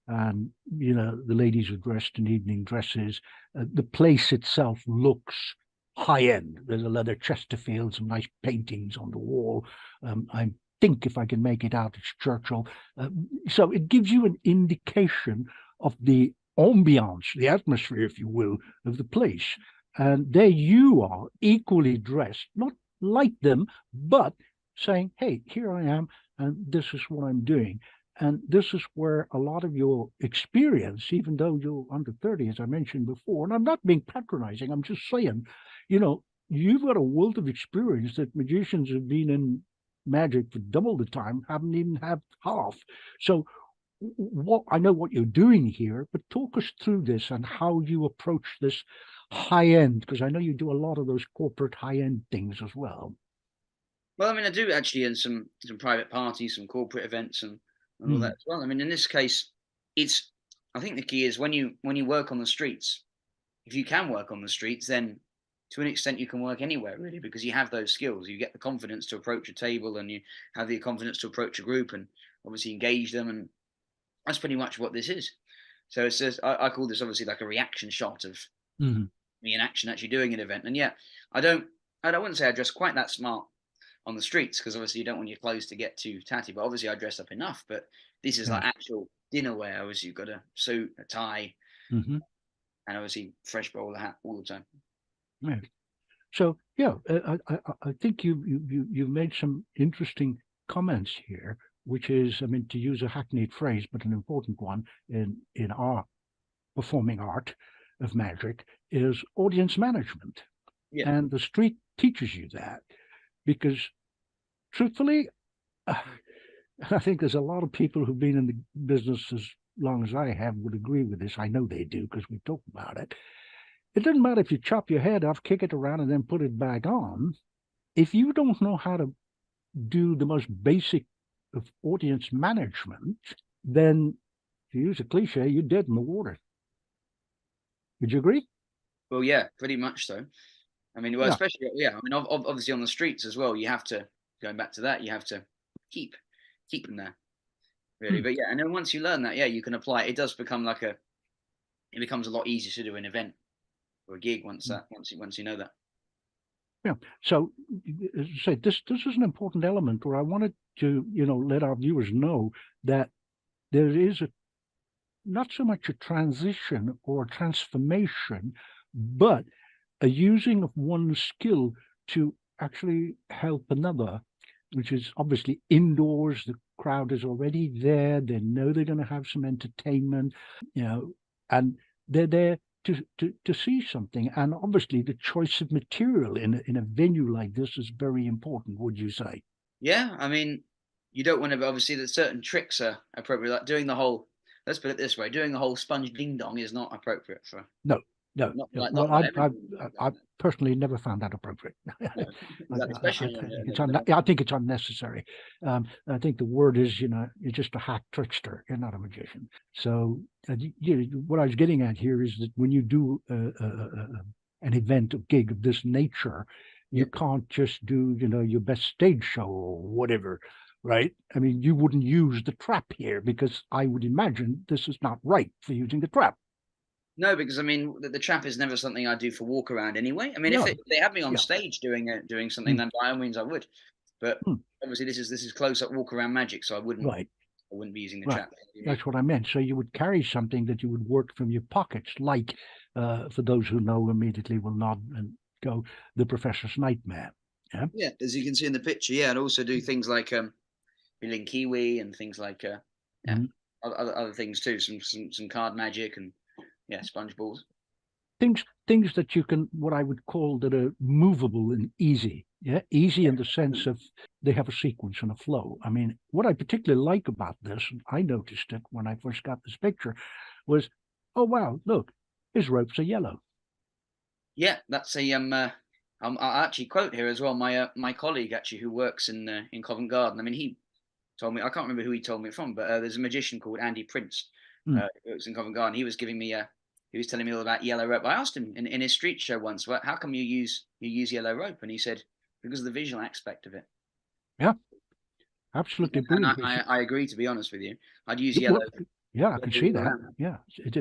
and the ladies are dressed in evening dresses. The place itself looks high-end. There's a leather Chesterfield, some nice paintings on the wall. I think if I can make it out, it's Churchill. So it gives you an indication of the ambiance, the atmosphere, if you will, of the place. And there you are, equally dressed, not like them, but saying, hey, here I am, and this is what I'm doing. And this is where a lot of your experience, even though you're under 30, as I mentioned before, and I'm not being patronizing, I'm just saying, you've got a wealth of experience that magicians who've been in magic for double the time haven't even had half. So I know what you're doing here, but talk us through this and how you approach this high end, because I know you do a lot of those corporate high end things as well. Well, I mean, I do actually in some private parties, some corporate events, and all that as well. I mean, in this case, I think the key is when you work on the streets. If you can work on the streets, then to an extent you can work anywhere really, because you have those skills. You get the confidence to approach a table, and you have the confidence to approach a group, and obviously engage them, and that's pretty much what this is. So it's just, I call this obviously like a reaction shot of me in action actually doing an event. And yeah, I wouldn't say I dress quite that smart on the streets, because obviously you don't want your clothes to get too tatty, but obviously I dress up enough. But this is like actual dinner wear. Obviously you've got a suit, a tie, and obviously fresh bowler hat all the time. Yeah. So yeah, I think you've made some interesting comments here, which is, I mean, to use a hackneyed phrase, but an important one in our performing art of magic, is audience management. Yeah. And the street teaches you that, because truthfully, I think there's a lot of people who've been in the business as long as I have would agree with this. I know they do because we talk about it. It doesn't matter if you chop your head off, kick it around, and then put it back on. If you don't know how to do the most basic of audience management, then, to use a cliche, you're dead in the water. Would you agree? Well, yeah, pretty much so. I mean, well, Yeah. especially, yeah, I mean, obviously on the streets as well, you have to, going back to that, you have to keep them there, really. But yeah, and then once you learn that, yeah, you can apply it. It does become like it becomes a lot easier to do an event or a gig once you know that. Yeah. So, as I say, this is an important element where I wanted to, let our viewers know that there is not so much a transition or a transformation, but a using of one skill to actually help another, which is obviously indoors. The crowd is already there. They know they're going to have some entertainment, and they're there to see something. And obviously, the choice of material in a venue like this is very important. Would you say? Yeah, I mean, you don't want to. Obviously, there's certain tricks are appropriate, like doing the whole. Let's put it this way: doing the whole sponge ding dong is not appropriate for. No. No. Well, I personally never found that appropriate. No, exactly, especially I think it's unnecessary. I think the word is, you're just a hack trickster. You're not a magician. So what I was getting at here is that when you do an event, a gig of this nature, you can't just do, your best stage show or whatever, right? I mean, you wouldn't use the trap here because I would imagine this is not right for using the trap. No, because I mean, the trap is never something I do for walk around anyway. I mean, No. if they had me on stage doing something, then by all means I would. But obviously, this is close up walk around magic, so I wouldn't be using the trap. That's what I meant. So you would carry something that you would work from your pockets, like for those who know immediately will nod and go, the Professor's Nightmare. Yeah. Yeah, as you can see in the picture. Yeah, and also do things like billing kiwi and things like other things too. Some card magic and sponge balls. Things that you can, what I would call that are movable and easy. Yeah, easy in the sense of they have a sequence and a flow. I mean, what I particularly like about this, and I noticed it when I first got this picture, was, oh wow, look, his ropes are yellow. Yeah, that's a I actually quote here as well. My colleague actually who works in Covent Garden. I mean, he told me, I can't remember who he told me it from, but there's a magician called Andy Prince who works in Covent Garden. He was giving me he was telling me all about yellow rope. I asked him in his street show once, well, how come you use yellow rope? And he said, because of the visual aspect of it. Yeah, absolutely brilliant. And I agree, to be honest with you. I'd use yellow. Yeah, I can see that. Yeah, it's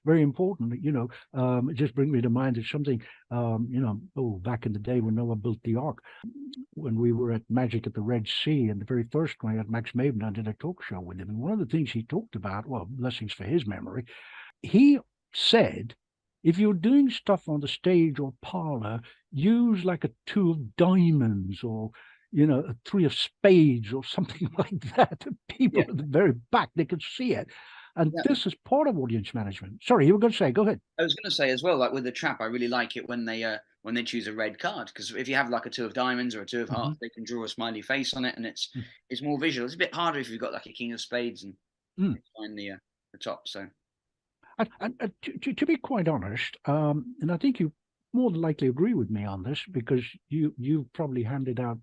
very important. It just brings me to mind of something. Back in the day when Noah built the Ark, when we were at Magic at the Red Sea, and the very first one I had Max Maven, I did a talk show with him, and one of the things he talked about, well, blessings for his memory, he said, if you're doing stuff on the stage or parlor, use like a 2 of diamonds or a 3 of spades or something like that. People at the very back, they can see it. And this is part of audience management. Sorry, you were going to say, go ahead. I was going to say as well, like with the trap, I really like it when they choose a red card, because if you have like a 2 of diamonds or a 2 of hearts, they can draw a smiley face on it, and it's more visual. It's a bit harder if you've got like a king of spades and find the top. So, to be quite honest, and I think you more than likely agree with me on this, because you've probably handed out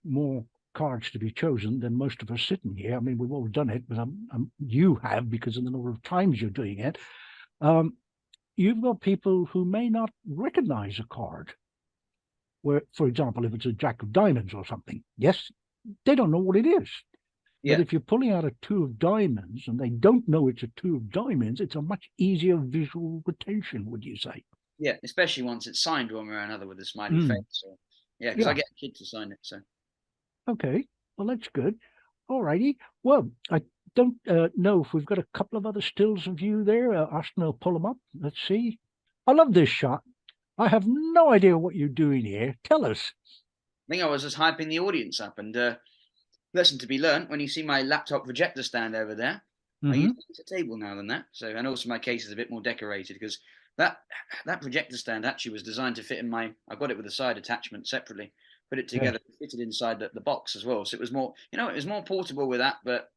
more cards to be chosen than most of us sitting here. I mean, we've all done it, but you have, because of the number of times you're doing it. You've got people who may not recognize a card. Where, for example, if it's a Jack of Diamonds or something, yes, they don't know what it is. But if you're pulling out a 2 of diamonds and they don't know it's a 2 of diamonds, it's a much easier visual retention, would you say? Yeah, especially once it's signed one way or another with a smiley face. Or, because I get a kid to sign it. So. Okay, well, that's good. All righty. Well, I don't know if we've got a couple of other stills of you there. Austin will pull them up. Let's see. I love this shot. I have no idea what you're doing here. Tell us. I think I was just hyping the audience up, and lesson to be learned: when you see my laptop projector stand over there, I use it as a table now than that. So, and also my case is a bit more decorated, because that projector stand actually was designed to fit in I got it with a side attachment separately. put it together, fitted inside the box as well. So it was more, it was more portable with that, but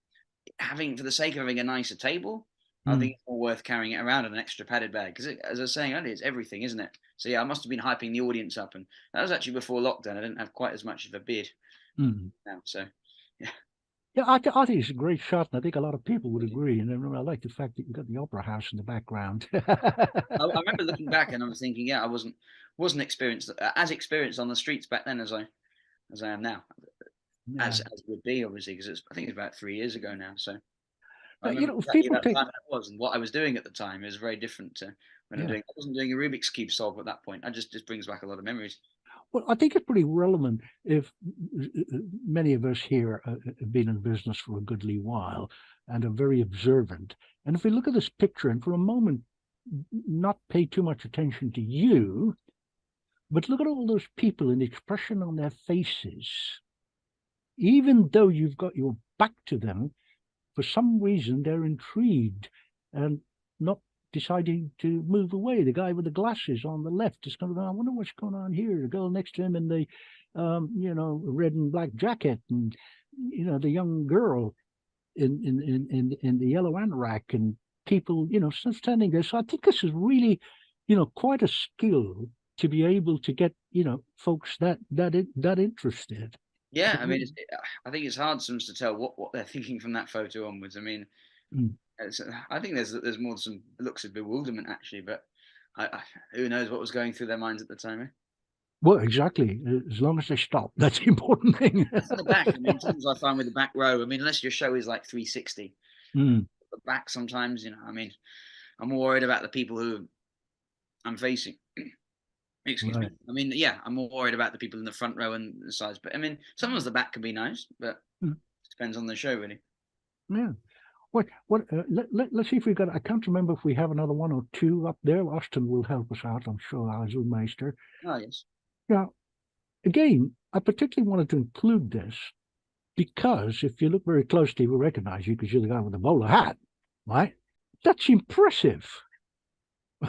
for the sake of having a nicer table, I think it's more worth carrying it around in an extra padded bag because, as I was saying earlier, it's everything, isn't it? So yeah, I must have been hyping the audience up, and that was actually before lockdown. I didn't have quite as much of a beard now, so yeah. Yeah, I think it's a great shot, and I think a lot of people would agree. And I like the fact that you got the opera house in the background. I remember looking back and I was thinking, yeah, I wasn't experienced as experienced on the streets back then as I am now, as would be obviously because I think it's about 3 years ago now. So I remember exactly that time it was and what I was doing at the time is very different to when I wasn't doing a Rubik's Cube solve at that point. I just brings back a lot of memories. Well, I think it's pretty relevant if many of us here have been in business for a goodly while and are very observant. And if we look at this picture and for a moment not pay too much attention to you, but look at all those people and the expression on their faces, even though you've got your back to them, for some reason they're intrigued and not deciding to move away. The guy with the glasses on the left is kind of, I wonder what's going on here. The girl next to him in the, red and black jacket, and the young girl in the yellow anorak, and people, standing there. So I think this is really, quite a skill to be able to get, folks that interested. Yeah, I mean, I think it's hard sometimes to tell what they're thinking from that photo onwards. I mean, I think there's more some looks of bewilderment actually, but who knows what was going through their minds at the time? Eh? Well, exactly. As long as they stop, that's the important thing. The back. I mean, sometimes I find with the back row. I mean, unless your show is like 360, the back sometimes, I mean, I'm more worried about the people who I'm facing. Excuse me. I mean, yeah, I'm more worried about the people in the front row and the sides. But I mean, sometimes the back can be nice, but it depends on the show, really. Yeah. Let's see if we've got. I can't remember if we have another one or two up there. Austin will help us out, I'm sure, our Zoom-meister. Oh, yes. Now, again, I particularly wanted to include this because if you look very closely, we'll recognize you because you're the guy with the bowler hat, right? That's impressive,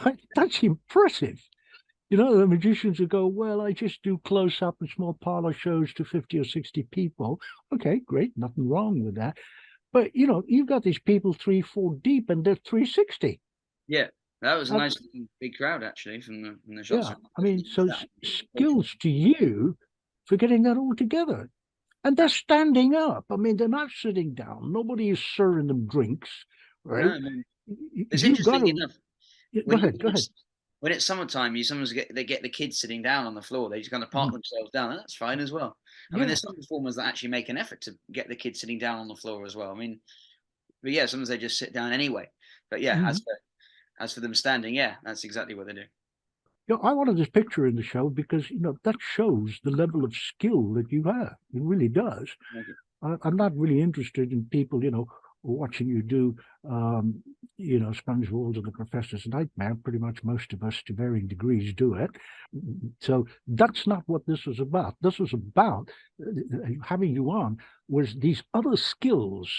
right? That's impressive. The magicians who go, well, I just do close-up and small parlor shows to 50 or 60 people. Okay, great, nothing wrong with that. But, you've got these people 3-4 deep and they're 360. Yeah, that was a nice big crowd, actually, from the shots. Yeah, I mean, so skills to you for getting that all together. And they're standing up. I mean, they're not sitting down. Nobody is serving them drinks, right? No, I mean, it's interesting enough. Go ahead. When it's summertime, they get the kids sitting down on the floor. They just kind of park themselves down. That's fine as well. I mean, there's some performers that actually make an effort to get the kids sitting down on the floor as well. I mean, but yeah, sometimes they just sit down anyway. But yeah, as for them standing, yeah, that's exactly what they do. I wanted this picture in the show because that shows the level of skill that you have. It really does. I'm not really interested in people, watching you do, Sponge Walls of the Professor's Nightmare. Pretty much most of us, to varying degrees, do it. So that's not what this was about. This was about having you on was these other skills,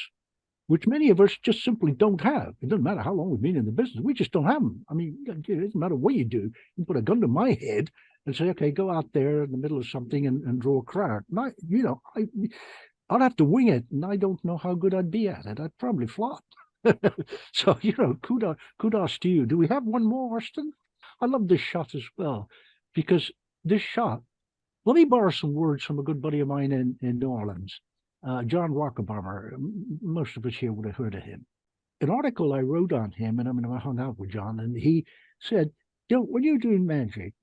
which many of us just simply don't have. It doesn't matter how long we've been in the business. We just don't have them. I mean, it doesn't matter what you do. You put a gun to my head and say, okay, go out there in the middle of something and draw a crowd. I'd have to wing it, and I don't know how good I'd be at it. I'd probably flop. So, kudos to you. Do we have one more, Austin? I love this shot as well, because this shot, let me borrow some words from a good buddy of mine in New Orleans, John Rockerbomber. Most of us here would have heard of him. An article I wrote on him, and I hung out with John, and he said, when you're doing magic,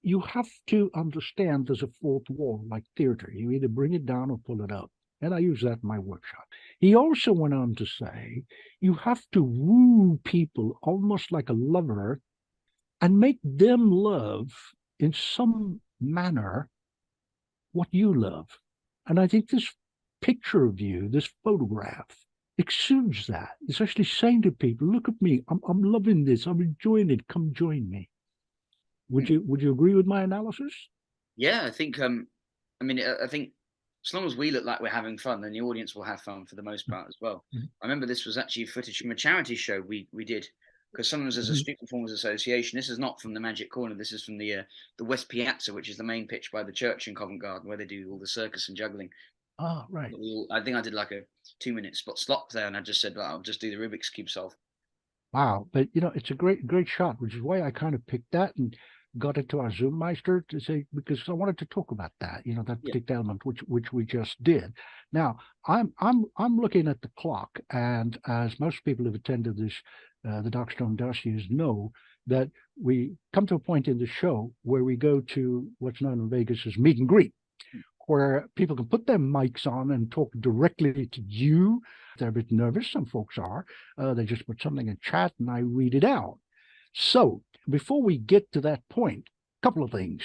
you have to understand there's a fourth wall, like theater. You either bring it down or pull it up. And I use that in my workshop. He also went on to say, you have to woo people almost like a lover and make them love in some manner what you love. And I think this picture of you, this photograph, exudes that. It's actually saying to people, look at me, I'm loving this, I'm enjoying it, come join me. Would you agree with my analysis? Yeah, I think, I think as long as we look like we're having fun, then the audience will have fun for the most part as well. I remember this was actually footage from a charity show we did because sometimes there's a street performers association. This is not from the Magic Corner. This is from the West Piazza, which is the main pitch by the church in Covent Garden, where they do all the circus and juggling. Oh, right. I think I did like a 2-minute slot there, and I just said, well, I'll just do the Rubik's Cube solve. Wow. But, it's a great shot, which is why I kind of picked that and got into our Zoom Meister to say, because I wanted to talk about that, that particular element, which we just did. Now, I'm looking at the clock, and as most people who've attended this, the Darkstone Dossiers know, that we come to a point in the show where we go to what's known in Vegas as meet and greet, where people can put their mics on and talk directly to you. They're a bit nervous, some folks are. They just put something in chat and I read it out. So before we get to that point, a couple of things.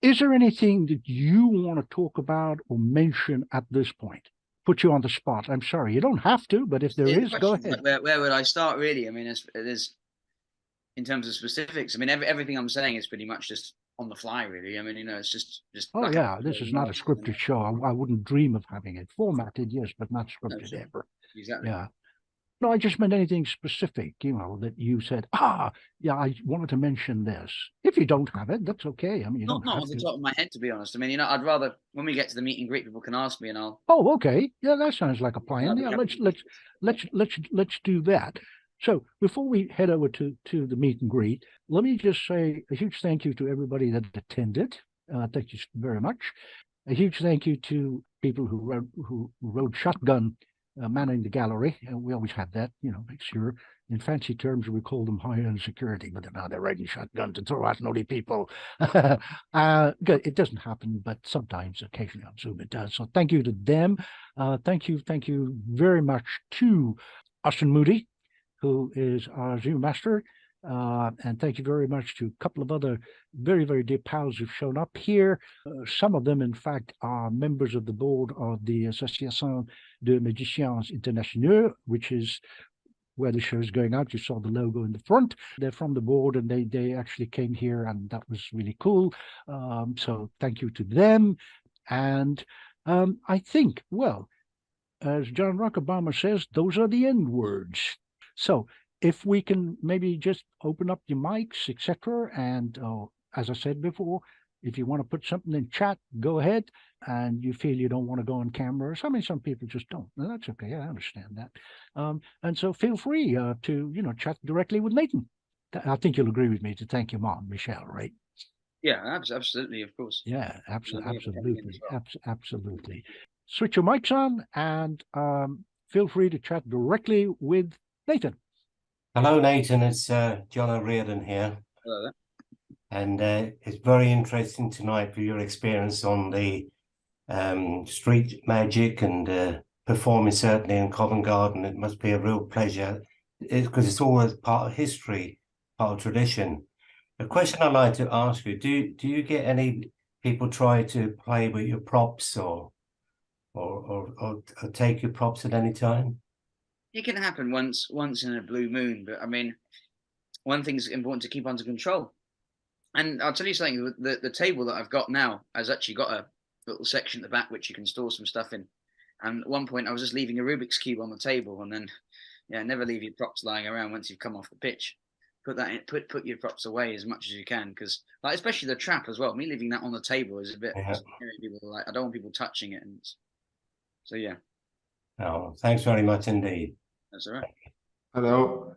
Is there anything that you want to talk about or mention at this point? Put you on the spot. I'm sorry, you don't have to, but if there is, go ahead. Like, where would I start, really? I mean, there's in terms of specifics. I mean, everything I'm saying is pretty much just on the fly, really. I mean, it's just. Oh, like yeah, this is not a scripted show. I wouldn't dream of having it formatted, yes, but not scripted ever. Exactly. Yeah. No, I just meant anything specific, that you said, yeah, I wanted to mention this. If you don't have it, that's okay. I mean, you not don't have off to. The top of my head, to be honest. I mean, I'd rather, when we get to the meet and greet, people can ask me and I'll. Oh, okay. Yeah, that sounds like a plan. Yeah, let's do that. So before we head over to the meet and greet, let me just say a huge thank you to everybody that attended. Thank you very much. A huge thank you to people who rode shotgun manning the gallery. And we always had that, make sure. In fancy terms, we call them high-end security, but now they're riding shotgun to throw out naughty people. It doesn't happen, but sometimes, occasionally on Zoom, it does. So thank you to them. Thank you very much to Austin Moody, who is our Zoom master. And thank you very much to a couple of other very, very dear pals who've shown up here. Some of them, in fact, are members of the board of the Association de Magiciens Internationaux, which is where the show is going out. You saw the logo in the front. They're from the board, and they actually came here, and that was really cool. So thank you to them. And I think, well, as John Rockabilly says, those are the end words. So if we can maybe just open up your mics, etc. And as I said before, if you want to put something in chat, go ahead. And you feel you don't want to go on camera. I mean, some people just don't. And that's okay. I understand that. And so feel free to, chat directly with Nathan. I think you'll agree with me to thank your mom, Michelle, right? Yeah, absolutely, of course. Yeah, absolutely. Absolutely. Switch your mics on and feel free to chat directly with Nathan. Hello, Nathan. It's John O'Riordan here. Hello there. And it's very interesting tonight for your experience on the street magic and performing certainly in Covent Garden. It must be a real pleasure because it's always part of history, part of tradition. A question I'd like to ask you, do you get any people try to play with your props or take your props at any time? It can happen once in a blue moon, but I mean, one thing's important to keep under control. And I'll tell you something, the table that I've got now has actually got a little section at the back which you can store some stuff in. And at one point I was just leaving a Rubik's Cube on the table, and then, never leave your props lying around once you've come off the pitch. Put that in, put your props away as much as you can, because especially the trap as well. Me leaving that on the table is a bit people I don't want people touching it, and so yeah. Oh, thanks very much indeed. That's all right. Hello.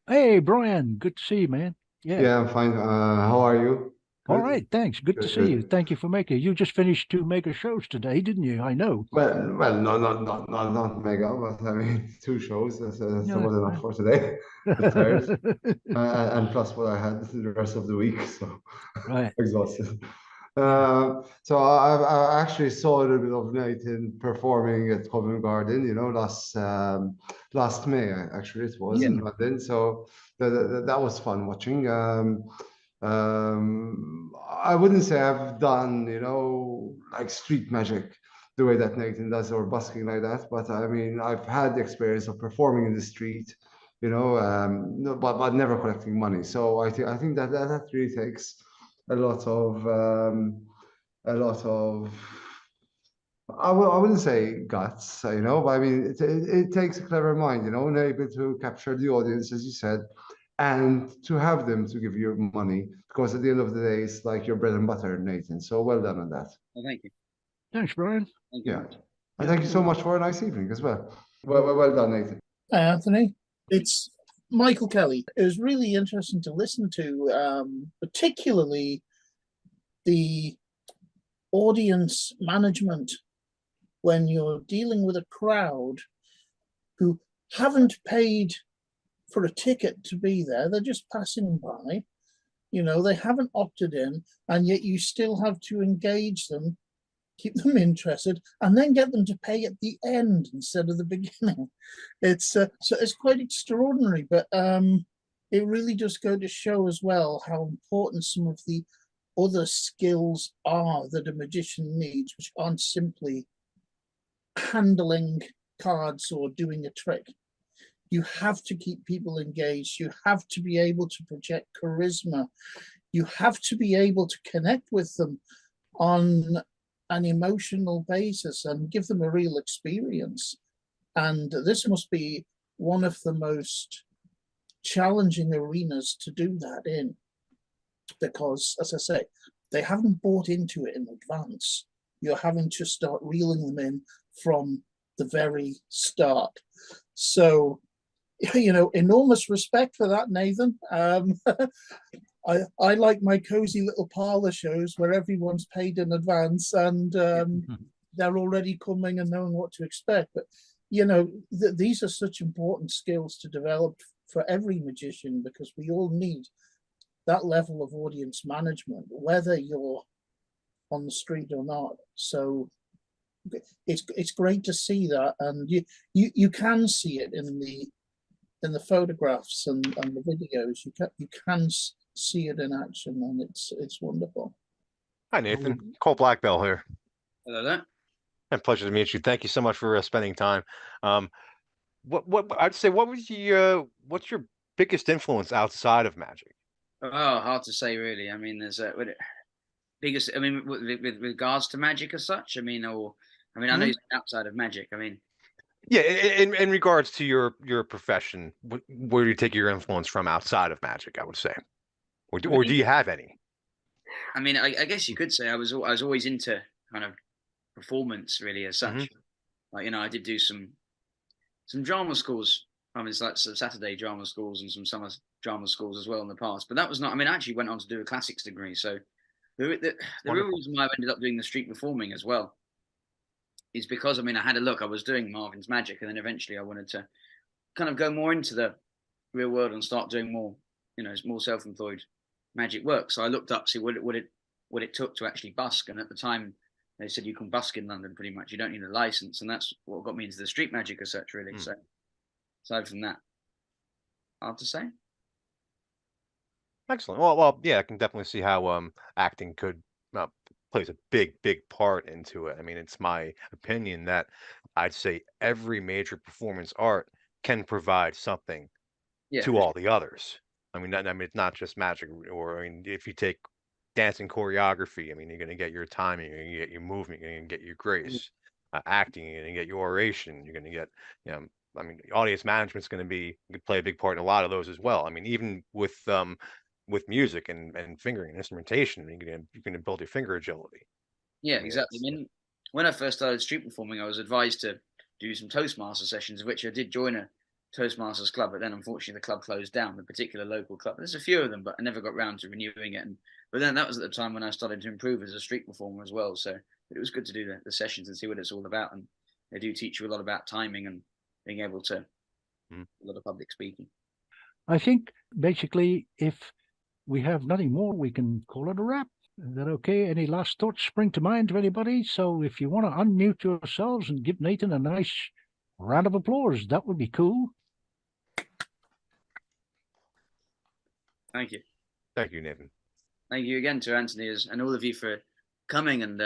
Hey, Brian. Good to see you, man. Yeah, I'm fine. How are you? Good. All right, thanks. Good to see you. Thank you for making. You just finished 2 mega shows today, didn't you? I know. Well, no, not mega, but I mean 2 shows. That's was enough for today. Tired. And plus what I had the rest of the week, so right. Exhausted. So I actually saw a little bit of Nathan performing at Covent Garden, last May. Actually, it was in London. So that was fun watching. I wouldn't say I've done, like street magic the way that Nathan does or busking like that, but I mean, I've had the experience of performing in the street, but never collecting money. So I think that really takes a lot of I wouldn't say guts, but I mean it takes a clever mind, able to capture the audience, as you said, and to have them to give you money, because at the end of the day, it's like your bread and butter, Nathan. So well done on that. Well, thank you. Thanks, Brian. Thank you. Yeah. And thank you so much for a nice evening as well. Well done, Nathan. Hi, Anthony. It's Michael Kelly. It was really interesting to listen to, particularly the audience management when you're dealing with a crowd who haven't paid for a ticket to be there. They're just passing by. You know, they haven't opted in, and yet you still have to engage them, keep them interested, and then get them to pay at the end instead of the beginning. It's so it's quite extraordinary, but it really does go to show as well how important some of the other skills are that a magician needs, which aren't simply handling cards or doing a trick. You have to keep people engaged. You have to be able to project charisma. You have to be able to connect with them on an emotional basis and give them a real experience. And this must be one of the most challenging arenas to do that in, because, as I say, they haven't bought into it in advance. You're having to start reeling them in from the very start. So, you know, enormous respect for that, Nathan. I like my cozy little parlor shows where everyone's paid in advance and they're already coming and knowing what to expect. But, you know, these are such important skills to develop for every magician, because we all need that level of audience management, whether you're on the street or not. So it's great to see that, and you can see it in the photographs and the videos. You can see it in action, and it's wonderful. Hi, Nathan. Cole Blackbell here. Hello there. And pleasure to meet you. Thank you so much for spending time. What I'd say, what's your biggest influence outside of magic? Oh, hard to say, really. I mean, there's biggest. I mean, with regards to magic as such. I mean, I know it's outside of magic. I mean, yeah, in regards to your profession, where do you take your influence from outside of magic? I would say, or do you have any? I mean, I guess you could say I was always into kind of performance, really, as such. Mm-hmm. Like, you know, I did do some drama schools. I mean, it's like some Saturday drama schools and some summer drama schools as well in the past. But that was not. I mean, I actually went on to do a classics degree. So the real reason why I ended up doing the street performing as well is because, I mean, I had a look. I was doing Marvin's Magic, and then eventually I wanted to kind of go more into the real world and start doing more, you know, more self-employed magic work. So I looked up, see what it took to actually busk. And at the time, they said you can busk in London pretty much. You don't need a license, and that's what got me into the street magic as such, really. So aside from that, hard to say. Excellent. Well, yeah, I can definitely see how acting could plays a big part into it. I mean, it's my opinion that I'd say every major performance art can provide something to all the others. I mean, it's not just magic. Or, I mean, if you take dancing choreography, I mean, you're going to get your timing, you're going to get your movement, you're going to get your grace. Acting, you're going to get your oration, you're going to get, you know, I mean, audience management's going to play a big part in a lot of those as well. I mean, even with music and fingering and instrumentation, you're going to build your finger agility. Yeah, I mean, exactly. I mean, when I first started street performing, I was advised to do some Toastmaster sessions, of which I did join a Toastmasters club, but then unfortunately the club closed down, the particular local club. There's a few of them, but I never got around to renewing it. But then that was at the time when I started to improve as a street performer as well. So it was good to do the sessions and see what it's all about. And they do teach you a lot about timing and being able to a lot of public speaking. I think basically, if we have nothing more, we can call it a wrap. Is that okay? Any last thoughts spring to mind to anybody? So if you want to unmute yourselves and give Nathan a nice round of applause, that would be cool. Thank you. Thank you, Nathan. Thank you again to Anthony and all of you for coming and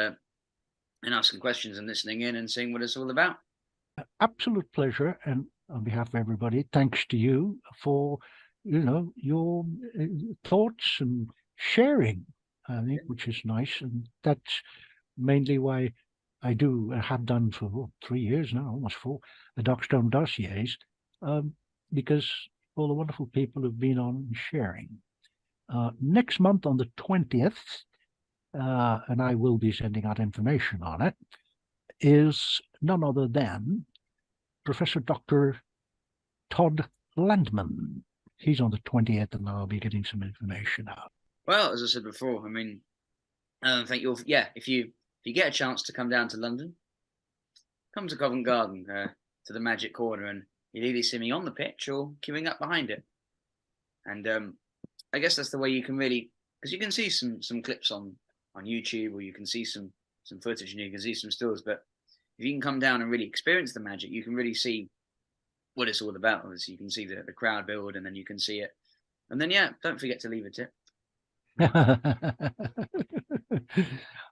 asking questions and listening in and seeing what it's all about. Absolute pleasure. And on behalf of everybody, thanks to you for, you know, your thoughts and sharing, I think, which is nice. And that's mainly why I have done for 3 years now, almost 4, the Darkstone Dossiers, because all the wonderful people who've been on and sharing. Next month on the 20th, and I will be sending out information on it, is none other than Professor Dr. Todd Landman. He's on the 20th, and I'll be getting some information out. Well, as I said before, I mean, I think if you get a chance to come down to London, come to Covent Garden, to the Magic Corner, and you'll either see me on the pitch or queuing up behind it. And I guess that's the way you can really, because you can see some clips on YouTube, or you can see some footage, and you can see some stills. But if you can come down and really experience the magic, you can really see what it's all about. Obviously, you can see the crowd build, and then you can see it. And then, don't forget to leave a tip.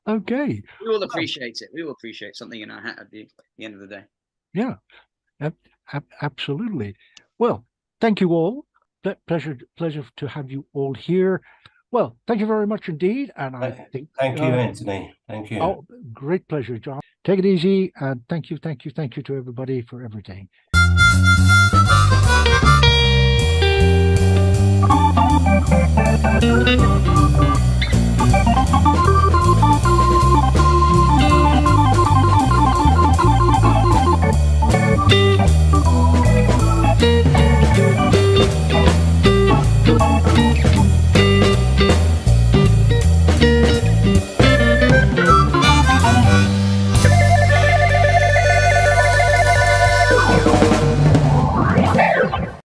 Okay. We all appreciate it. We all appreciate something in our hat at the end of the day. Yeah, absolutely. Well, thank you all. Pleasure to have you all here. Well, thank you very much indeed. And I think thank you, Anthony. Thank you. Oh, great pleasure, John. Take it easy, and thank you to everybody for everything.